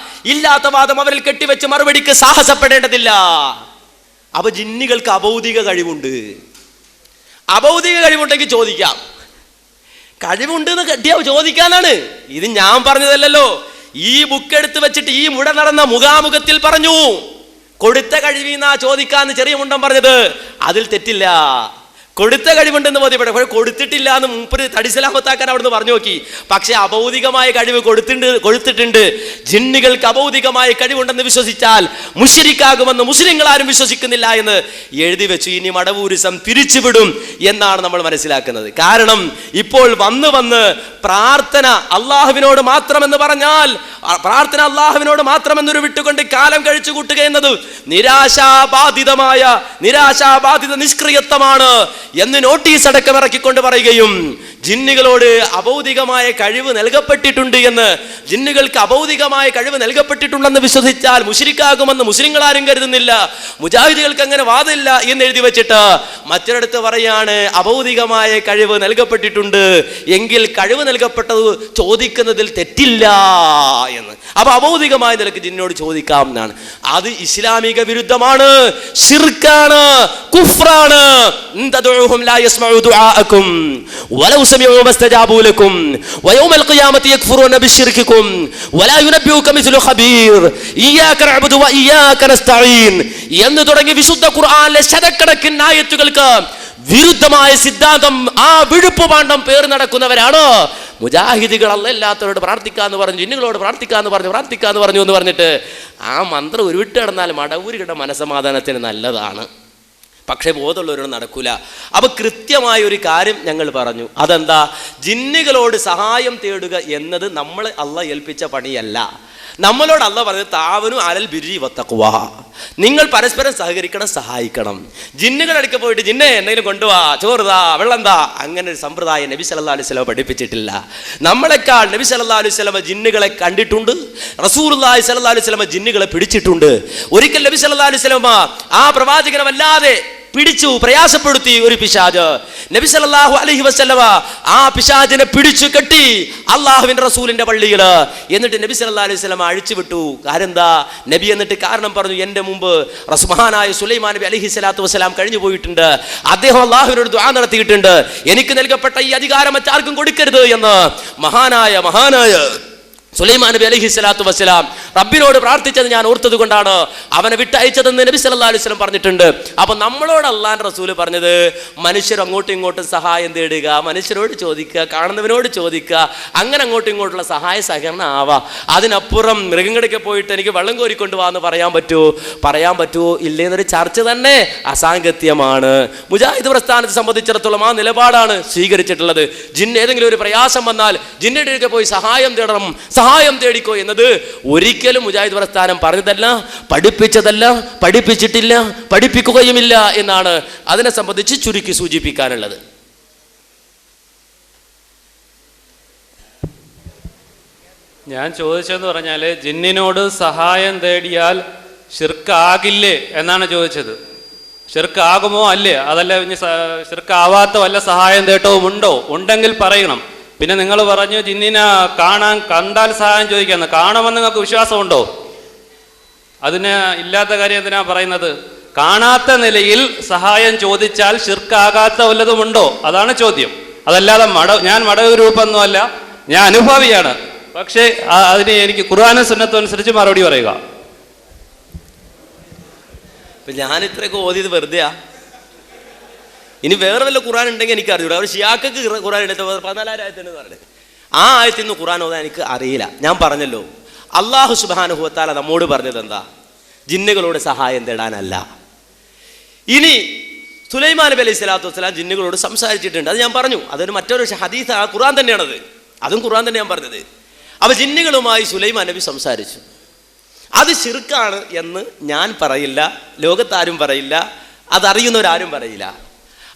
ഇല്ലാത്ത വാദം അവരിൽ കെട്ടിവെച്ച് മറുപടിക്ക് സാഹസപ്പെടേണ്ടതില്ല. അപ്പൊ ജിന്നുകൾക്ക് അഭൗതിക കഴിവുണ്ട്. അഭൗതിക കഴിവുണ്ടെങ്കിൽ ചോദിക്കാം. കഴിവുണ്ട് എന്ന് കെട്ടിയാ ചോദിക്കാനാണ്. ഇത് ഞാൻ പറഞ്ഞതല്ലോ. ഈ ബുക്ക് എടുത്ത് വെച്ചിട്ട് ഈ മുട നടന്ന മുഖാമുഖത്തിൽ പറഞ്ഞു കൊടുത്ത കഴിവീന്നാ ചോദിക്കാന്ന് ചെറിയ മുണ്ടം പറഞ്ഞത്. അതിൽ തെറ്റില്ല. കൊടുത്ത കഴിവുണ്ടെന്ന് ബോധ്യപ്പെട്ടു. പക്ഷെ കൊടുത്തിട്ടില്ല എന്ന് മൂപ്പര് തടിസലാമത്താക്കാൻ അവിടുന്ന് പറഞ്ഞു നോക്കി. പക്ഷെ അഭൗതികമായ കഴിവ് കൊടുത്തിട്ടുണ്ട്. ജിന്നുകൾക്ക് അഭൗതികമായ കഴിവുണ്ടെന്ന് വിശ്വസിച്ചാൽ മുശ്രിക്കാകുമെന്ന് മുസ്ലിങ്ങൾ ആരും വിശ്വസിക്കുന്നില്ല എന്ന് എഴുതി വെച്ചു. ഇനി മടവൂരിസം തിരിച്ചുവിടും എന്നാണ് നമ്മൾ മനസ്സിലാക്കുന്നത്. കാരണം ഇപ്പോൾ വന്ന് പ്രാർത്ഥന അള്ളാഹുവിനോട് മാത്രമെന്ന് പറഞ്ഞാൽ, പ്രാർത്ഥന അള്ളാഹുവിനോട് മാത്രമെന്നൊരു വിട്ടുകൊണ്ട് കാലം കഴിച്ചു കൂട്ടുക എന്നത് നിരാശാബാധിത നിഷ്ക്രിയത്വമാണ് എന്ന് നോട്ടീസ് അടക്കം ഇറക്കിക്കൊണ്ട് പറയുകയും ജിന്നുകളോട് അഭൗതികമായ കഴിവ് നൽകപ്പെട്ടിട്ടുണ്ട് എന്ന്, ജിന്നുകൾക്ക് അഭൗതികമായ കഴിവ് നൽകപ്പെട്ടിട്ടുണ്ടെന്ന് വിശ്വസിച്ചാൽ മുശ്രിക്കാകുമെന്ന് മുസ്ലിങ്ങൾ ആരും കരുതുന്നില്ല, മുജാഹിദുകൾക്ക് അങ്ങനെ വാദമില്ല എന്ന് എഴുതി വെച്ചിട്ട് മറ്റൊരിടത്ത് പറയാണ് അഭൗതികമായ കഴിവ് നൽകപ്പെട്ടിട്ടുണ്ട് എങ്കിൽ കഴിവ് നൽകപ്പെട്ടത് ചോദിക്കുന്നതിൽ തെറ്റില്ല എന്ന്. അപ്പൊ അഭൗതികമായ നിലക്ക് ജിന്നിനോട് ചോദിക്കാം എന്നാണ്. അത് ഇസ്ലാമിക വിരുദ്ധമാണ്, ശിർക്കാണ്, കുഫ്റാണ്. ലാ യസ്മഉ ദുആഅകും വലൗ സമിഉ മസ്തജാബു ലക്കും വയൗമൽ ഖിയാമത്തി യക്ഫുറൂന ബിശ്ശിർകികും വലാ യുനബ്ബിഉക മിസ്ലു ഖബീർ ഇയ്യാക നഅ്ബുദു വ ഇയ്യാക നസ്തഈൻ എന്ന് തുടങ്ങി വിശുദ്ധ ഖുർആനിലെ ശതക്കണക്കിന് ആയത്തുകൾക്ക് വിരുദ്ധമായ സിദ്ധാന്തം, ആ വിഴുപ്പുപാണ്ഡം പേർ നടക്കുന്നവരാണ് മുജാഹിദികൾ. അല്ലാത്തവരോട് പ്രാർത്ഥിക്കാന്ന് പറഞ്ഞു, ജിന്നുകളോട് പ്രാർത്ഥിക്കാന്ന് പറഞ്ഞു എന്ന് പറഞ്ഞിട്ട് ആ മന്ത്രം ഉരുവിട്ട് കിടന്നാൽ മടവൂരികളുടെ മനസമാധാനത്തിന് നല്ലതാണ്. പക്ഷേ ബോധമുള്ളവരോട് നടക്കൂല. അപ്പൊ കൃത്യമായ ഒരു കാര്യം ഞങ്ങൾ പറഞ്ഞു. അതെന്താ? ജിന്നുകളോട് സഹായം തേടുക എന്നത് നമ്മൾ അള്ളാഹ് ഏൽപ്പിച്ച പണിയല്ല. നമ്മളോട് അള്ളാഹ് പറഞ്ഞത് താവനു അലൽ ബിർരി വത്തഖ്വ, നിങ്ങൾ പരസ്പരം സഹകരിക്കണം, സഹായിക്കണം. ജിന്നുകളുടെ അടുക്ക പോയിട്ട് ജിന്നെ എന്തെങ്കിലും കൊണ്ടുപോവാ, ചോറുതാ, വെള്ളം താ, അങ്ങനെ ഒരു സമ്പ്രദായം നബി സല്ലല്ലാഹു അലൈഹി വസല്ലം പഠിപ്പിച്ചിട്ടില്ല. നമ്മളെക്കാൾ നബി സല്ലല്ലാഹു അലൈഹി വസല്ലം ജിന്നുകളെ കണ്ടിട്ടുണ്ട്. റസൂലുള്ളാഹി സ്വല്ലല്ലാഹു അലൈഹി വസല്ലം ജിന്നുകളെ പിടിച്ചിട്ടുണ്ട്. ഒരിക്കൽ നബി സല്ലല്ലാഹു അലൈഹി വസല്ലം ആ പ്രവാചകനെ വല്ലാതെ പിടിച്ചു പ്രയാസപ്പെടുത്തി ഒരു പിശാച്. നബി സല്ലല്ലാഹു അലൈഹി വസല്ലമ ആ പിശാചിനെ പിടിച്ചു കെട്ടി അള്ളാഹുവിന്റെ റസൂലിന്റെ പള്ളിയിൽ. എന്നിട്ട് നബി സല്ലല്ലാഹു അലൈഹി വസല്ലമ അഴിച്ചു വിട്ടു. കാരണം എന്താ? നബി എന്നിട്ട് കാരണം പറഞ്ഞു, എന്റെ മുമ്പ് മഹാനായ സുലൈമാൻ നബി അലൈഹി സ്വലാത്തു വസ്സലാം കഴിഞ്ഞു പോയിട്ടുണ്ട്. അദ്ദേഹം അള്ളാഹുവിനോട് ദുആ നടത്തിയിട്ടുണ്ട്, എനിക്ക് നൽകപ്പെട്ട ഈ അധികാരം മറ്റാർക്കും കൊടുക്കരുത് എന്ന്. മഹാനായ സുലൈമാൻ നബി അലൈഹി സ്വലാത്തു വസ്സലാം റബ്ബിനോട് പ്രാർത്ഥിച്ചത് ഞാൻ ഓർത്തത് കൊണ്ടാണ് അവനെ വിട്ടയച്ചതെന്ന് നബി സല്ലല്ലാഹു അലൈഹി വസല്ലം പറഞ്ഞിട്ടുണ്ട്. അപ്പൊ നമ്മളോട് അള്ളാഹുവിന്റെ റസൂല് പറഞ്ഞത് മനുഷ്യർ അങ്ങോട്ടും ഇങ്ങോട്ടും സഹായം തേടുക, മനുഷ്യരോട് ചോദിക്കുക, കാണുന്നവനോട് ചോദിക്കുക, അങ്ങനെ അങ്ങോട്ടും ഇങ്ങോട്ടുള്ള സഹായ സഹകരണം ആവാ. അതിനപ്പുറം മൃഗങ്ങളൊക്കെ പോയിട്ട് എനിക്ക് വെള്ളം കോരിക്കൊണ്ട് വാന്ന് പറയാൻ പറ്റുമോ ഇല്ലേന്നൊരു ചർച്ച തന്നെ അസാങ്കത്യമാണ്. മുജാഹിദ് പ്രസ്ഥാനത്തെ സംബന്ധിച്ചിടത്തോളം ആ നിലപാടാണ് സ്വീകരിച്ചിട്ടുള്ളത്. ഏതെങ്കിലും ഒരു പ്രയാസം വന്നാൽ ജിന്നയുടെ പോയി സഹായം തേടിക്കോ എന്നത് ഒരിക്കലും മുജാഹിദ് പ്രസ്ഥാനം പറഞ്ഞതല്ല, പഠിപ്പിച്ചതല്ല, പഠിപ്പിച്ചിട്ടില്ല, പഠിപ്പിക്കുകയുമില്ല എന്നാണ് അതിനെ സംബന്ധിച്ച് ചുരുക്കി സൂചിപ്പിക്കാനുള്ളത്. ഞാൻ ചോദിച്ചതെന്ന് പറഞ്ഞാൽ ജിന്നിനോട് സഹായം തേടിയാൽ ഷിർക്കാകില്ലേ എന്നാണ് ചോദിച്ചത്. ഷിർക്കാകുമോ അല്ലേ? അതല്ല ഇനി ഷിർക്കാവാത്ത വല്ല സഹായം തേട്ടവും ഉണ്ടോ? ഉണ്ടെങ്കിൽ പറയണം. പിന്നെ നിങ്ങൾ പറഞ്ഞു ജിന്നിനെ കണ്ടാൽ സഹായം ചോദിക്കാന്ന്. കാണുമെന്ന് നിങ്ങൾക്ക് വിശ്വാസമുണ്ടോ? അതിന് ഇല്ലാത്ത കാര്യം എന്തിനാ പറയുന്നത്? കാണാത്ത നിലയിൽ സഹായം ചോദിച്ചാൽ ഷിർക്കാകാത്ത വല്ലതുമുണ്ടോ? അതാണ് ചോദ്യം. അതല്ലാതെ ഞാൻ മടഗ്രൂപ്പൊന്നുമല്ല, ഞാൻ അനുഭാവിയാണ്. പക്ഷേ അതിന് എനിക്ക് ഖുർആനും സുന്നത്തും അനുസരിച്ച് മറുപടി പറയുക. ഞാൻ ഇത്രയൊക്കെ ഓതിയത് വെറുതെയാ? ഇനി വേറെ വല്ല ഖുർആൻ ഉണ്ടെങ്കിൽ എനിക്ക് അറിയൂല. അവർ ഷിയാക്കക്ക് ഖുർആൻ എടുത്ത 14,000 ആയത്തിന് പറഞ്ഞത് ആ ആയത്തിൽ നിന്ന് ഖുർആൻ ഓതാൻ എനിക്ക് അറിയില്ല. ഞാൻ പറഞ്ഞല്ലോ, അള്ളാഹു സുബ്ഹാനഹു വ തആല നമ്മോട് പറഞ്ഞത് എന്താ? ജിന്നുകളോട് സഹായം തേടാനല്ല. ഇനി സുലൈമാൻ നബി അലൈഹി സ്വലാത്തു വസ്സലാം ജിന്നുകളോട് സംസാരിച്ചിട്ടുണ്ട്. അത് ഞാൻ പറഞ്ഞു, അതൊരു മറ്റൊരു ഹദീസ്, ആ ഖുർആൻ തന്നെയാണത്. അതും ഖുർആൻ തന്നെ ഞാൻ പറഞ്ഞത്. അപ്പോൾ ജിന്നുകളുമായി സുലൈമാൻ നബി സംസാരിച്ചു. അത് ശിർക്കാണ് എന്ന് ഞാൻ പറയില്ല, ലോകത്താരും പറയില്ല, അതറിയുന്നവരാരും പറയില്ല.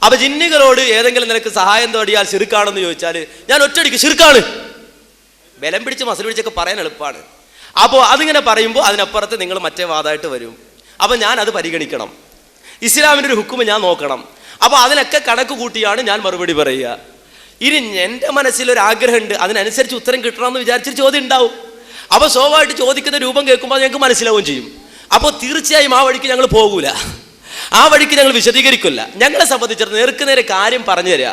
അപ്പൊ ജിന്നുകളോട് ഏതെങ്കിലും നിനക്ക് സഹായം തേടിയാൽ ശിർക്കാണെന്ന് ചോദിച്ചാൽ ഞാൻ ഒറ്റയടിക്ക് ശിർക്കാണ്, ബലം പിടിച്ച് മസിൽ പിടിച്ചൊക്കെ പറയാൻ എളുപ്പമാണ്. അപ്പോൾ അതിങ്ങനെ പറയുമ്പോൾ അതിനപ്പുറത്ത് നിങ്ങൾ മറ്റേ വാദമായിട്ട് വരും. അപ്പം ഞാൻ അത് പരിഗണിക്കണം, ഇസ്ലാമിൻ്റെ ഒരു ഹുക്കുമ് ഞാൻ നോക്കണം. അപ്പോൾ അതിനൊക്കെ കണക്ക് കൂട്ടിയാണ് ഞാൻ മറുപടി പറയുക. ഇനി എൻ്റെ മനസ്സിലൊരാഗ്രഹമുണ്ട്, അതിനനുസരിച്ച് ഉത്തരം കിട്ടണമെന്ന് വിചാരിച്ചൊരു ചോദ്യം ഉണ്ടാവും. അപ്പോൾ സ്വാഭാവികമായിട്ട് ചോദിക്കുന്ന രൂപം കേൾക്കുമ്പോൾ ഞങ്ങൾക്ക് മനസ്സിലാവുകയും ചെയ്യും. അപ്പോൾ തീർച്ചയായും ആ വഴിക്ക് ഞങ്ങൾ പോകൂല, ആ വഴിക്ക് ഞങ്ങൾ വിശദീകരിക്കില്ല. ഞങ്ങളെ സംബന്ധിച്ചിടത്തോളം നേർക്ക് നേരെ കാര്യം പറഞ്ഞു തരിക.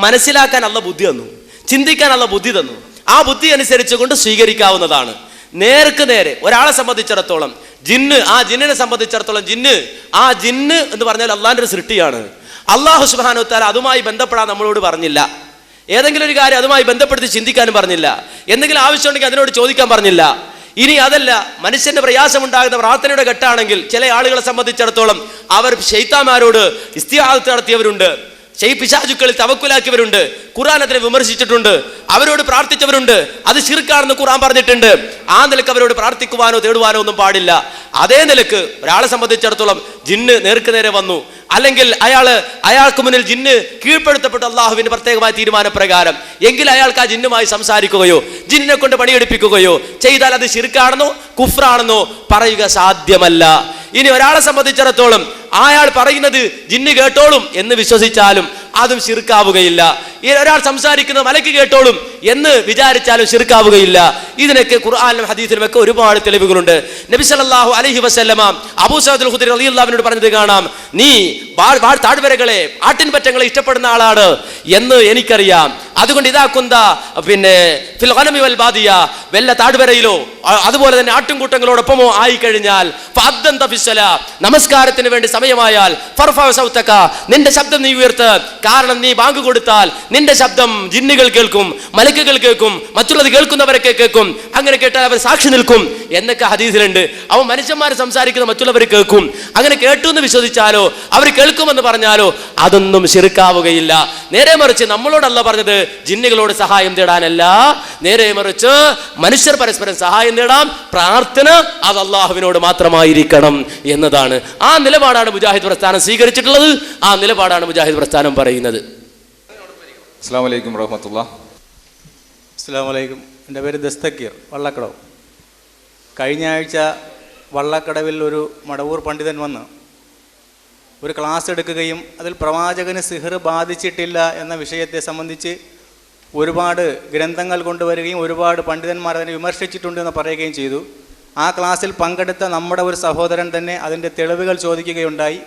മനസ്സിലാക്കാൻ അള്ള ബുദ്ധി തന്നു, ചിന്തിക്കാൻ അള്ള ബുദ്ധി തന്നു. ആ ബുദ്ധി അനുസരിച്ച് കൊണ്ട് സ്വീകരിക്കാവുന്നതാണ്. നേർക്ക് നേരെ ഒരാളെ സംബന്ധിച്ചിടത്തോളം ജിന്നിനെ സംബന്ധിച്ചിടത്തോളം ജിന്ന് എന്ന് പറഞ്ഞാൽ അള്ളാഹിന്റെ ഒരു സൃഷ്ടിയാണ്. അള്ളാഹു സുബ്ഹാനഹു വ തആല അതുമായി ബന്ധപ്പെടാൻ നമ്മളോട് പറഞ്ഞില്ല. ഏതെങ്കിലും ഒരു കാര്യം അതുമായി ബന്ധപ്പെടുത്തി ചിന്തിക്കാനും പറഞ്ഞില്ല. എന്തെങ്കിലും ആവശ്യമുണ്ടെങ്കിൽ അതിനോട് ചോദിക്കാൻ പറഞ്ഞില്ല. ഇനി അതല്ല, മനുഷ്യന്റെ പ്രയാസമുണ്ടാകുന്ന പ്രാർത്ഥനയുടെ ഘട്ടമാണെങ്കിൽ ചില ആളുകളെ സംബന്ധിച്ചിടത്തോളം അവർ ശൈത്താന്മാരോട് ഇസ്തിആദത്ത് നടത്തിയവരുണ്ട്, പിശാചുക്കളിൽ തവക്കുലാക്കിയവരുണ്ട്, ഖുർആൻ അതിനെ വിമർശിച്ചിട്ടുണ്ട്, അവരോട് പ്രാർത്ഥിച്ചവരുണ്ട്. അത് ശിർക്കാണെന്ന് ഖുർആൻ പറഞ്ഞിട്ടുണ്ട്. ആ നിലക്ക് അവരോട് പ്രാർത്ഥിക്കുവാനോ തേടുവാനോ ഒന്നും പാടില്ല. അതേ നിലക്ക് ഒരാളെ സംബന്ധിച്ചിടത്തോളം ജിന്ന് നേർക്ക് നേരെ വന്നു, അല്ലെങ്കിൽ അയാൾക്ക് മുന്നിൽ ജിന്ന് കീഴ്പ്പെടുത്തപ്പെട്ട അള്ളാഹുവിന്റെ പ്രത്യേകമായ തീരുമാനപ്രകാരം, എങ്കിൽ അയാൾക്ക് ആ ജിന്നുമായി സംസാരിക്കുകയോ ജിന്നിനെ കൊണ്ട് പണിയെടുപ്പിക്കുകയോ ചെയ്താൽ അത് ശിർക്കാണെന്നോ കുഫ്റാണെന്നോ പറയുക സാധ്യമല്ല. ഇനി ഒരാളെ സംബന്ധിച്ചിടത്തോളം അയാൾ പറയുന്നത് ജിന്ന് കേട്ടോളും എന്ന് വിശ്വസിച്ചാലും അതും ശിർക്കാവുകയില്ല. ഈ ഒരാൾ സംസാരിക്കുന്നത് മലക്ക് കേട്ടോളും എന്ന് വിചാരിച്ചാലും ശിർക്കാവുകയില്ല. ഇതിനൊക്കെ ഖുർആനിലും ഹദീസിലും ഒക്കെ ഒരുപാട് തെളിവുകളുണ്ട്. നബി സല്ലല്ലാഹു അലൈഹി വസല്ലമ അബൂ സഈദ് അൽ ഖുദരി റളിയല്ലാഹു അൻഹു പറഞ്ഞത് കാണാം, നീ താഴ്വരകളെ ആട്ടിൻപറ്റങ്ങളെ ഇഷ്ടപ്പെടുന്ന ആളാണ് എന്ന് എനിക്കറിയാം. അതുകൊണ്ട് ഇതാക്കുന്ന ഫിൽ ഗനമി വൽ ബാദിയ, വല്ല താഴ്വരയിലോ അതുപോലെ തന്നെ ആട്ടിൻകൂട്ടങ്ങളോടൊപ്പമോ ആയിക്കഴിഞ്ഞാൽ ഫഅദ്ദൻത ഫിസ്സലാ, നമസ്കാരത്തിന് വേണ്ടി സമയമായാൽ ഫർഫഅ സൗതക, നിന്റെ ശബ്ദം നീ ഉയർത്ത്. കാരണം നീ ബാങ്ക് കൊടുത്താൽ നിന്റെ ശബ്ദം ജിന്നുകൾ കേൾക്കും, മലക്കുകൾ കേൾക്കും, മറ്റുള്ളത് കേൾക്കുന്നവരൊക്കെ കേൾക്കും. അങ്ങനെ കേട്ടാൽ അവർ സാക്ഷി നിൽക്കും എന്നൊക്കെ ഹദീസിലുണ്ട്. അവൻ മനുഷ്യന്മാർ സംസാരിക്കുന്ന മറ്റുള്ളവർ കേൾക്കും. അങ്ങനെ കേട്ടു എന്ന് വിശ്വസിച്ചാലോ അവർ കേൾക്കുമെന്ന് പറഞ്ഞാലോ അതൊന്നും ശിർക്കാവുകയില്ല. നേരെ മറിച്ച് നമ്മളോടല്ല പറഞ്ഞത് ജിന്നുകളോട് സഹായം തേടാനല്ല, നേരെ മറിച്ച് മനുഷ്യർ പരസ്പരം സഹായം നേടാം. പ്രാർത്ഥന അത് അള്ളാഹുവിനോട് മാത്രമായിരിക്കണം എന്നതാണ്. ആ നിലപാടാണ് മുജാഹിദ് പ്രസ്ഥാനം സ്വീകരിച്ചിട്ടുള്ളത്. ആ നിലപാടാണ് മുജാഹിദ് പ്രസ്ഥാനം പറയുന്നത്. അസ്സലാമു അലൈക്കും വറഹ്മത്തുള്ളാഹി. അസ്സലാമു അലൈക്കും. എൻ്റെ പേര് ദസ്തക്കീർ, വള്ളക്കടവ്. കഴിഞ്ഞ ആഴ്ച വള്ളക്കടവിൽ ഒരു മടവൂർ പണ്ഡിതൻ വന്ന് ഒരു ക്ലാസ് എടുക്കുകയും അതിൽ പ്രവാചകന് സിഹർ ബാധിച്ചിട്ടില്ല എന്ന വിഷയത്തെ സംബന്ധിച്ച് ഒരുപാട് ഗ്രന്ഥങ്ങൾ കൊണ്ടുവരികയും ഒരുപാട് പണ്ഡിതന്മാർ അതിനെ വിമർശിച്ചിട്ടുണ്ടെന്ന് പറയുകയും ചെയ്തു. ആ ക്ലാസ്സിൽ പങ്കെടുത്ത നമ്മുടെ ഒരു സഹോദരൻ തന്നെ അതിൻ്റെ തെളിവുകൾ ചോദിക്കുകയുണ്ടായി.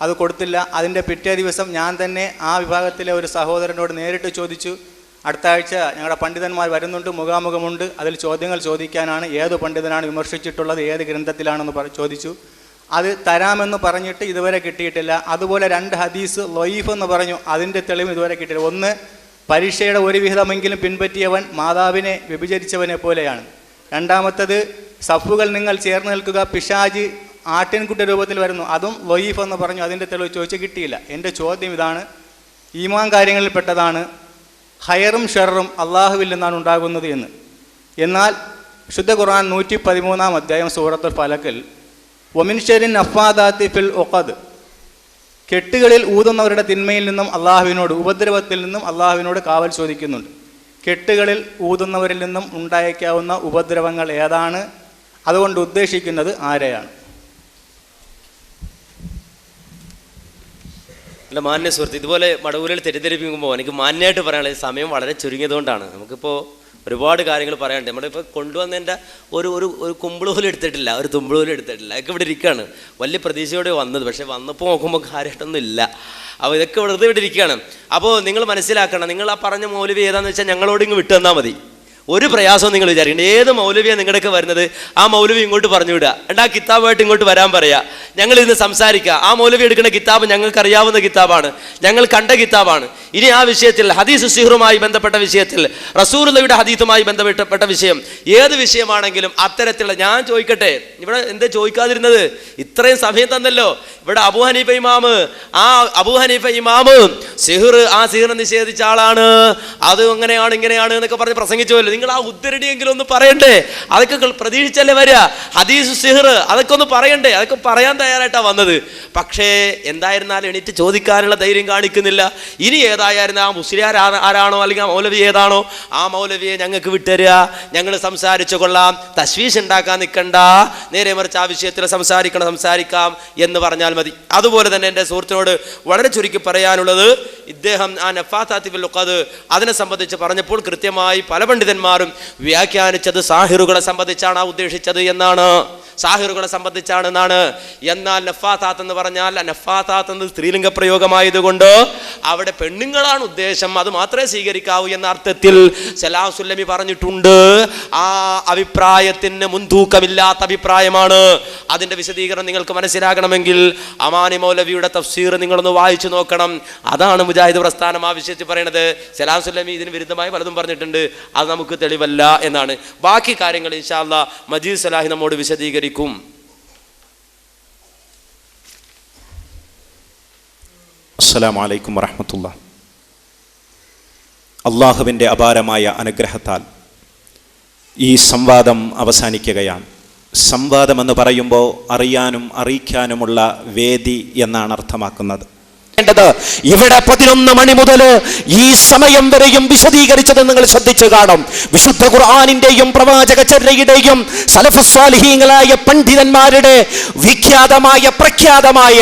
അത് കൊടുത്തില്ല. അതിൻ്റെ പിറ്റേ ദിവസം ഞാൻ തന്നെ ആ വിഭാഗത്തിലെ ഒരു സഹോദരനോട് നേരിട്ട് ചോദിച്ചു. അടുത്ത ആഴ്ച ഞങ്ങളുടെ പണ്ഡിതന്മാർ വരുന്നുണ്ട്, മുഖാമുഖമുണ്ട്, അതിൽ ചോദ്യങ്ങൾ ചോദിക്കാനാണ്. ഏത് പണ്ഡിതനാണ് വിമർശിച്ചിട്ടുള്ളത്, ഏത് ഗ്രന്ഥത്തിലാണെന്ന് ചോദിച്ചു. അത് തരാമെന്ന് പറഞ്ഞിട്ട് ഇതുവരെ കിട്ടിയിട്ടില്ല. അതുപോലെ 2 ഹദീസ് ലൊയീഫ് എന്ന് പറഞ്ഞു, അതിൻ്റെ തെളിവ് ഇതുവരെ കിട്ടിയില്ല. ഒന്ന്, പരീക്ഷയുടെ ഒരു വിഹിതമെങ്കിലും പിൻപറ്റിയവൻ മാതാവിനെ വ്യഭിചരിച്ചവനെ പോലെയാണ്. രണ്ടാമത്തത്, സഫുകൾ നിങ്ങൾ ചേർന്ന് നിൽക്കുക, പിശാജ് ആട്ടിൻകുട്ടി രൂപത്തിൽ വരുന്നു, അതും ലൊയീഫ് എന്ന് പറഞ്ഞു. അതിൻ്റെ തെളിവ് ചോദിച്ച് കിട്ടിയില്ല. എൻ്റെ ചോദ്യം ഇതാണ്, ഈമാൻ കാര്യങ്ങളിൽ പെട്ടതാണ് ഹയറും ഷെറും അള്ളാഹുവിൽ നിന്നാണ് ഉണ്ടാകുന്നത് എന്ന്. എന്നാൽ ശുദ്ധ ഖുർആൻ 113-ാം അധ്യായം സൂറത്തുൽ ഫലക്കിൽ വമിൻ ശർരി നഫ്ഫാദാത്തി ഫിൽ ഉഖദ്, കെട്ടുകളിൽ ഊതുന്നവരുടെ തിന്മയിൽ നിന്നും അള്ളാഹുവിനോട്, ഉപദ്രവത്തിൽ നിന്നും അള്ളാഹുവിനോട് കാവൽ ചോദിക്കുന്നുണ്ട്. കെട്ടുകളിൽ ഊതുന്നവരിൽ നിന്നും ഉണ്ടായേക്കാവുന്ന ഉപദ്രവങ്ങൾ ഏതാണ്? അതുകൊണ്ട് ഉദ്ദേശിക്കുന്നത് ആരെയാണ്? അല്ല, മാന്യ സുഹൃത്ത്, ഇതുപോലെ മടവൂരിൽ തെറ്റിദ്ധരിപ്പിക്കുമ്പോൾ എനിക്ക് മാന്യമായിട്ട് പറയാനുള്ളത് സമയം വളരെ ചുരുങ്ങിയതുകൊണ്ടാണ്. നമുക്കിപ്പോൾ ഒരുപാട് കാര്യങ്ങൾ പറയാനുണ്ട്. നമ്മളിപ്പോൾ കൊണ്ടുവന്നതിൻ്റെ ഒരു കുമ്പിള് പോലും എടുത്തിട്ടില്ല, ഒരു തുമ്പിള് പോലും എടുത്തിട്ടില്ല. അതൊക്കെ ഇവിടെ ഇരിക്കുകയാണ്. വലിയ പ്രതീക്ഷയോടെ വന്നത്, പക്ഷേ വന്നപ്പോൾ നോക്കുമ്പോൾ കാര്യമായിട്ടൊന്നും ഇല്ല. അപ്പോൾ ഇതൊക്കെ വെറുതെ ഇവിടെ ഇരിക്കുകയാണ്. അപ്പോൾ നിങ്ങൾ മനസ്സിലാക്കണം, നിങ്ങൾ ആ പറഞ്ഞ മൗലവി ഏതാണെന്ന് വെച്ചാൽ ഞങ്ങളോട് ഇങ്ങ് വിട്ടു തന്നാൽ മതി. ഒരു പ്രയാസവും നിങ്ങൾ വിചാരിക്കണം. ഏത് മൗലവിയാണ് നിങ്ങളുടെയൊക്കെ വരുന്നത്, ആ മൗലവി ഇങ്ങോട്ട് പറഞ്ഞു വിടുക, എന്നിട്ട് ആ കിതാബായിട്ട് ഇങ്ങോട്ട് വരാൻ പറയുക. ഞങ്ങൾ ഇന്ന് സംസാരിക്കുക. ആ മൗലവി എടുക്കുന്ന കിതാബ് ഞങ്ങൾക്ക് അറിയാവുന്ന കിതാബാണ്, ഞങ്ങൾ കണ്ട കിതാബാണ്. ഇനി ആ വിഷയത്തിൽ, ഹദീസ് സിഹറുമായി ബന്ധപ്പെട്ട വിഷയത്തിൽ, റസൂലുള്ളാഹിയുടെ ഹദീസുമായി ബന്ധപ്പെട്ട വിഷയം, ഏത് വിഷയമാണെങ്കിലും അത്തരത്തിലുള്ള, ഞാൻ ചോദിക്കട്ടെ, ഇവിടെ എന്താ ചോദിക്കാതിരുന്നത്? ഇത്രയും സമയം തന്നല്ലോ. ഇവിടെ അബൂ ഹനീഫ ഇമാമ് സിഹറിനെ നിഷേധിച്ച ആളാണ്, അത് അങ്ങനെയാണ് ഇങ്ങനെയാണ് എന്നൊക്കെ പറഞ്ഞ് പ്രസംഗിച്ചുവല്ലോ. നിങ്ങൾ ആ ഉദ്ധരണിയെങ്കിലും ഒന്ന് പറയണ്ടേ? അതൊക്കെ പ്രതീക്ഷിച്ചല്ലേ വരിക. ഹദീസ് സിഹർ അതൊക്കെ ഒന്ന് പറയണ്ടേ? അതൊക്കെ പറയാൻ തയ്യാറായിട്ടാണ് വന്നത്. പക്ഷേ എന്തായിരുന്നാലും എണീറ്റ് ചോദിക്കാനുള്ള ധൈര്യം കാണിക്കുന്നില്ല. ഇനി ഏതായിരുന്നു ആ മുസ്ലിയാർ ആരാണോ അല്ലെങ്കിൽ ആ മൗലവി ഏതാണോ, ആ മൗലവിയെ ഞങ്ങൾക്ക് വിട്ടുതരിക, ഞങ്ങൾ സംസാരിച്ചു കൊള്ളാം, തശ്വീഷ് ഉണ്ടാക്കാൻ നിൽക്കണ്ട, നേരെ മറിച്ച് ആ വിഷയത്തിൽ സംസാരിക്കാം എന്ന് പറഞ്ഞാൽ മതി. അതുപോലെ തന്നെ എൻ്റെ സുഹൃത്തിനോട് വളരെ ചുരുക്കി പറയാനുള്ളത്, ഇദ്ദേഹം ആ നഫ്ഫാത്താത്തി ഫിൽ ഉഖദ് അതിനെ സംബന്ധിച്ച് പറഞ്ഞപ്പോൾ കൃത്യമായി പല പണ്ഡിതന്മാരും വ്യാഖ്യാനിച്ചത് സാഹിറുകളെ സംബന്ധിച്ചാണ് ഉദ്ദേശിച്ചത് എന്നാണ്, സാഹിറുകളെ സംബന്ധിച്ചാണെന്നാണ്. എന്നാൽ നഫ്ഫാത്താത്ത് എന്ന് പറഞ്ഞാൽ, നഫ്ഫാത്താത്ത് എന്ന് സ്ത്രീലിംഗ പ്രയോഗമായതുകൊണ്ട് അവിടെ പെണ്ണുങ്ങളാണ് ഉദ്ദേശം, അത് മാത്രമേ സ്വീകരിക്കാവൂ എന്ന അർത്ഥത്തിൽ സലാം സുല്ലമി പറഞ്ഞിട്ടുണ്ട്. ആ അഭിപ്രായത്തിന് മുൻതൂക്കമില്ലാത്ത അഭിപ്രായമാണ്. അതിൻ്റെ വിശദീകരണം നിങ്ങൾക്ക് മനസ്സിലാകണമെങ്കിൽ അമാനി മൗലവിയുടെ തഫ്സീർ നിങ്ങളൊന്ന് വായിച്ചു നോക്കണം. അതാണ് മുജാഹിദ് പ്രസ്ഥാനം ആ വിഷയത്തിൽ പറയുന്നത്. സലാം സുല്ലമി ഇതിന് വിരുദ്ധമായി പലതും പറഞ്ഞിട്ടുണ്ട്, അത് നമുക്ക് തെളിവല്ല എന്നാണ്. ബാക്കി കാര്യങ്ങൾ ഇൻഷാ അല്ലാഹ് മജീദ് സലാഹി നമ്മോട് വിശദീകരിക്കും. അസ്സലാമു അലൈക്കും വറഹ്മത്തുള്ളാഹി. അള്ളാഹുവിൻ്റെ അപാരമായ അനുഗ്രഹത്താൽ ഈ സംവാദം അവസാനിക്കുകയാണ്. സംവാദം എന്ന് പറയുമ്പോൾ അറിയാനും അറിയിക്കാനുമുള്ള വേദി എന്നാണ് അർത്ഥമാക്കുന്നത്. ഇവിടെ 11 മണി മുതൽ ഈ സമയം വരെയും വിശദീകരിച്ചത് നിങ്ങൾ ശ്രദ്ധിച്ചു കാണും. വിശുദ്ധ ഖുർആനിന്റെയും പ്രവാചക ചര്യയുടെയും സലഫുസ് സ്വാലിഹീങ്ങളായ പണ്ഡിതന്മാരുടെ വിഖ്യാതമായ പ്രഖ്യാതമായ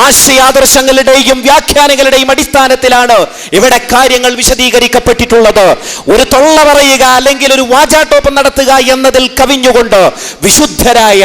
ആശയാദർശങ്ങളുടെയും വ്യാഖ്യാനങ്ങളുടെയും അടിസ്ഥാനത്തിലാണ് ഇവിടെ കാര്യങ്ങൾ വിശദീകരിക്കപ്പെട്ടിട്ടുള്ളത്. ഒരു തൊള്ള പറയുക അല്ലെങ്കിൽ ഒരു വാചാട്ടോപ്പം നടത്തുക എന്നതിൽ കവിഞ്ഞുകൊണ്ട് വിശുദ്ധരായ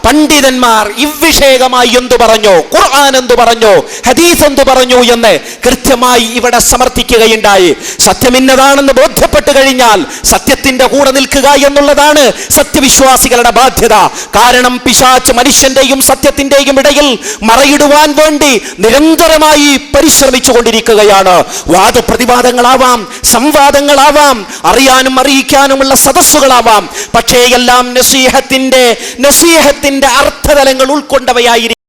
പണ്ഡിതന്മാർ ഇവിഷയകമായി എന്തു പറഞ്ഞു, ഖുർആൻ എന്തു പറഞ്ഞു, ഹദീസ് എന്തു പറഞ്ഞു എന്ന് കൃത്യമായി ഇവിടെ സമർത്ഥിക്കുകയുണ്ടായി. സത്യം ഇന്നതാണെന്ന് ബോധ്യപ്പെട്ടു കഴിഞ്ഞാൽ സത്യത്തിന്റെ കൂടെ നിൽക്കുക എന്നുള്ളതാണ് സത്യവിശ്വാസികളുടെ ബാധ്യത. കാരണം പിശാച് മനുഷ്യന്റെയും സത്യത്തിന്റെയും ഇടയിൽ മറയിടുവാൻ വേണ്ടി നിരന്തരമായി പരിശ്രമിച്ചു കൊണ്ടിരിക്കുകയാണ്. വാദപ്രതിവാദങ്ങളാവാം, സംവാദങ്ങളാവാം, അറിയാനും അറിയിക്കാനുമുള്ള സദസ്സുകളാവാം. പക്ഷേ എല്ലാം നസീഹത്തിന്റെ അർത്ഥതലങ്ങൾ ഉൾക്കൊണ്ടവയായിരിക്കും.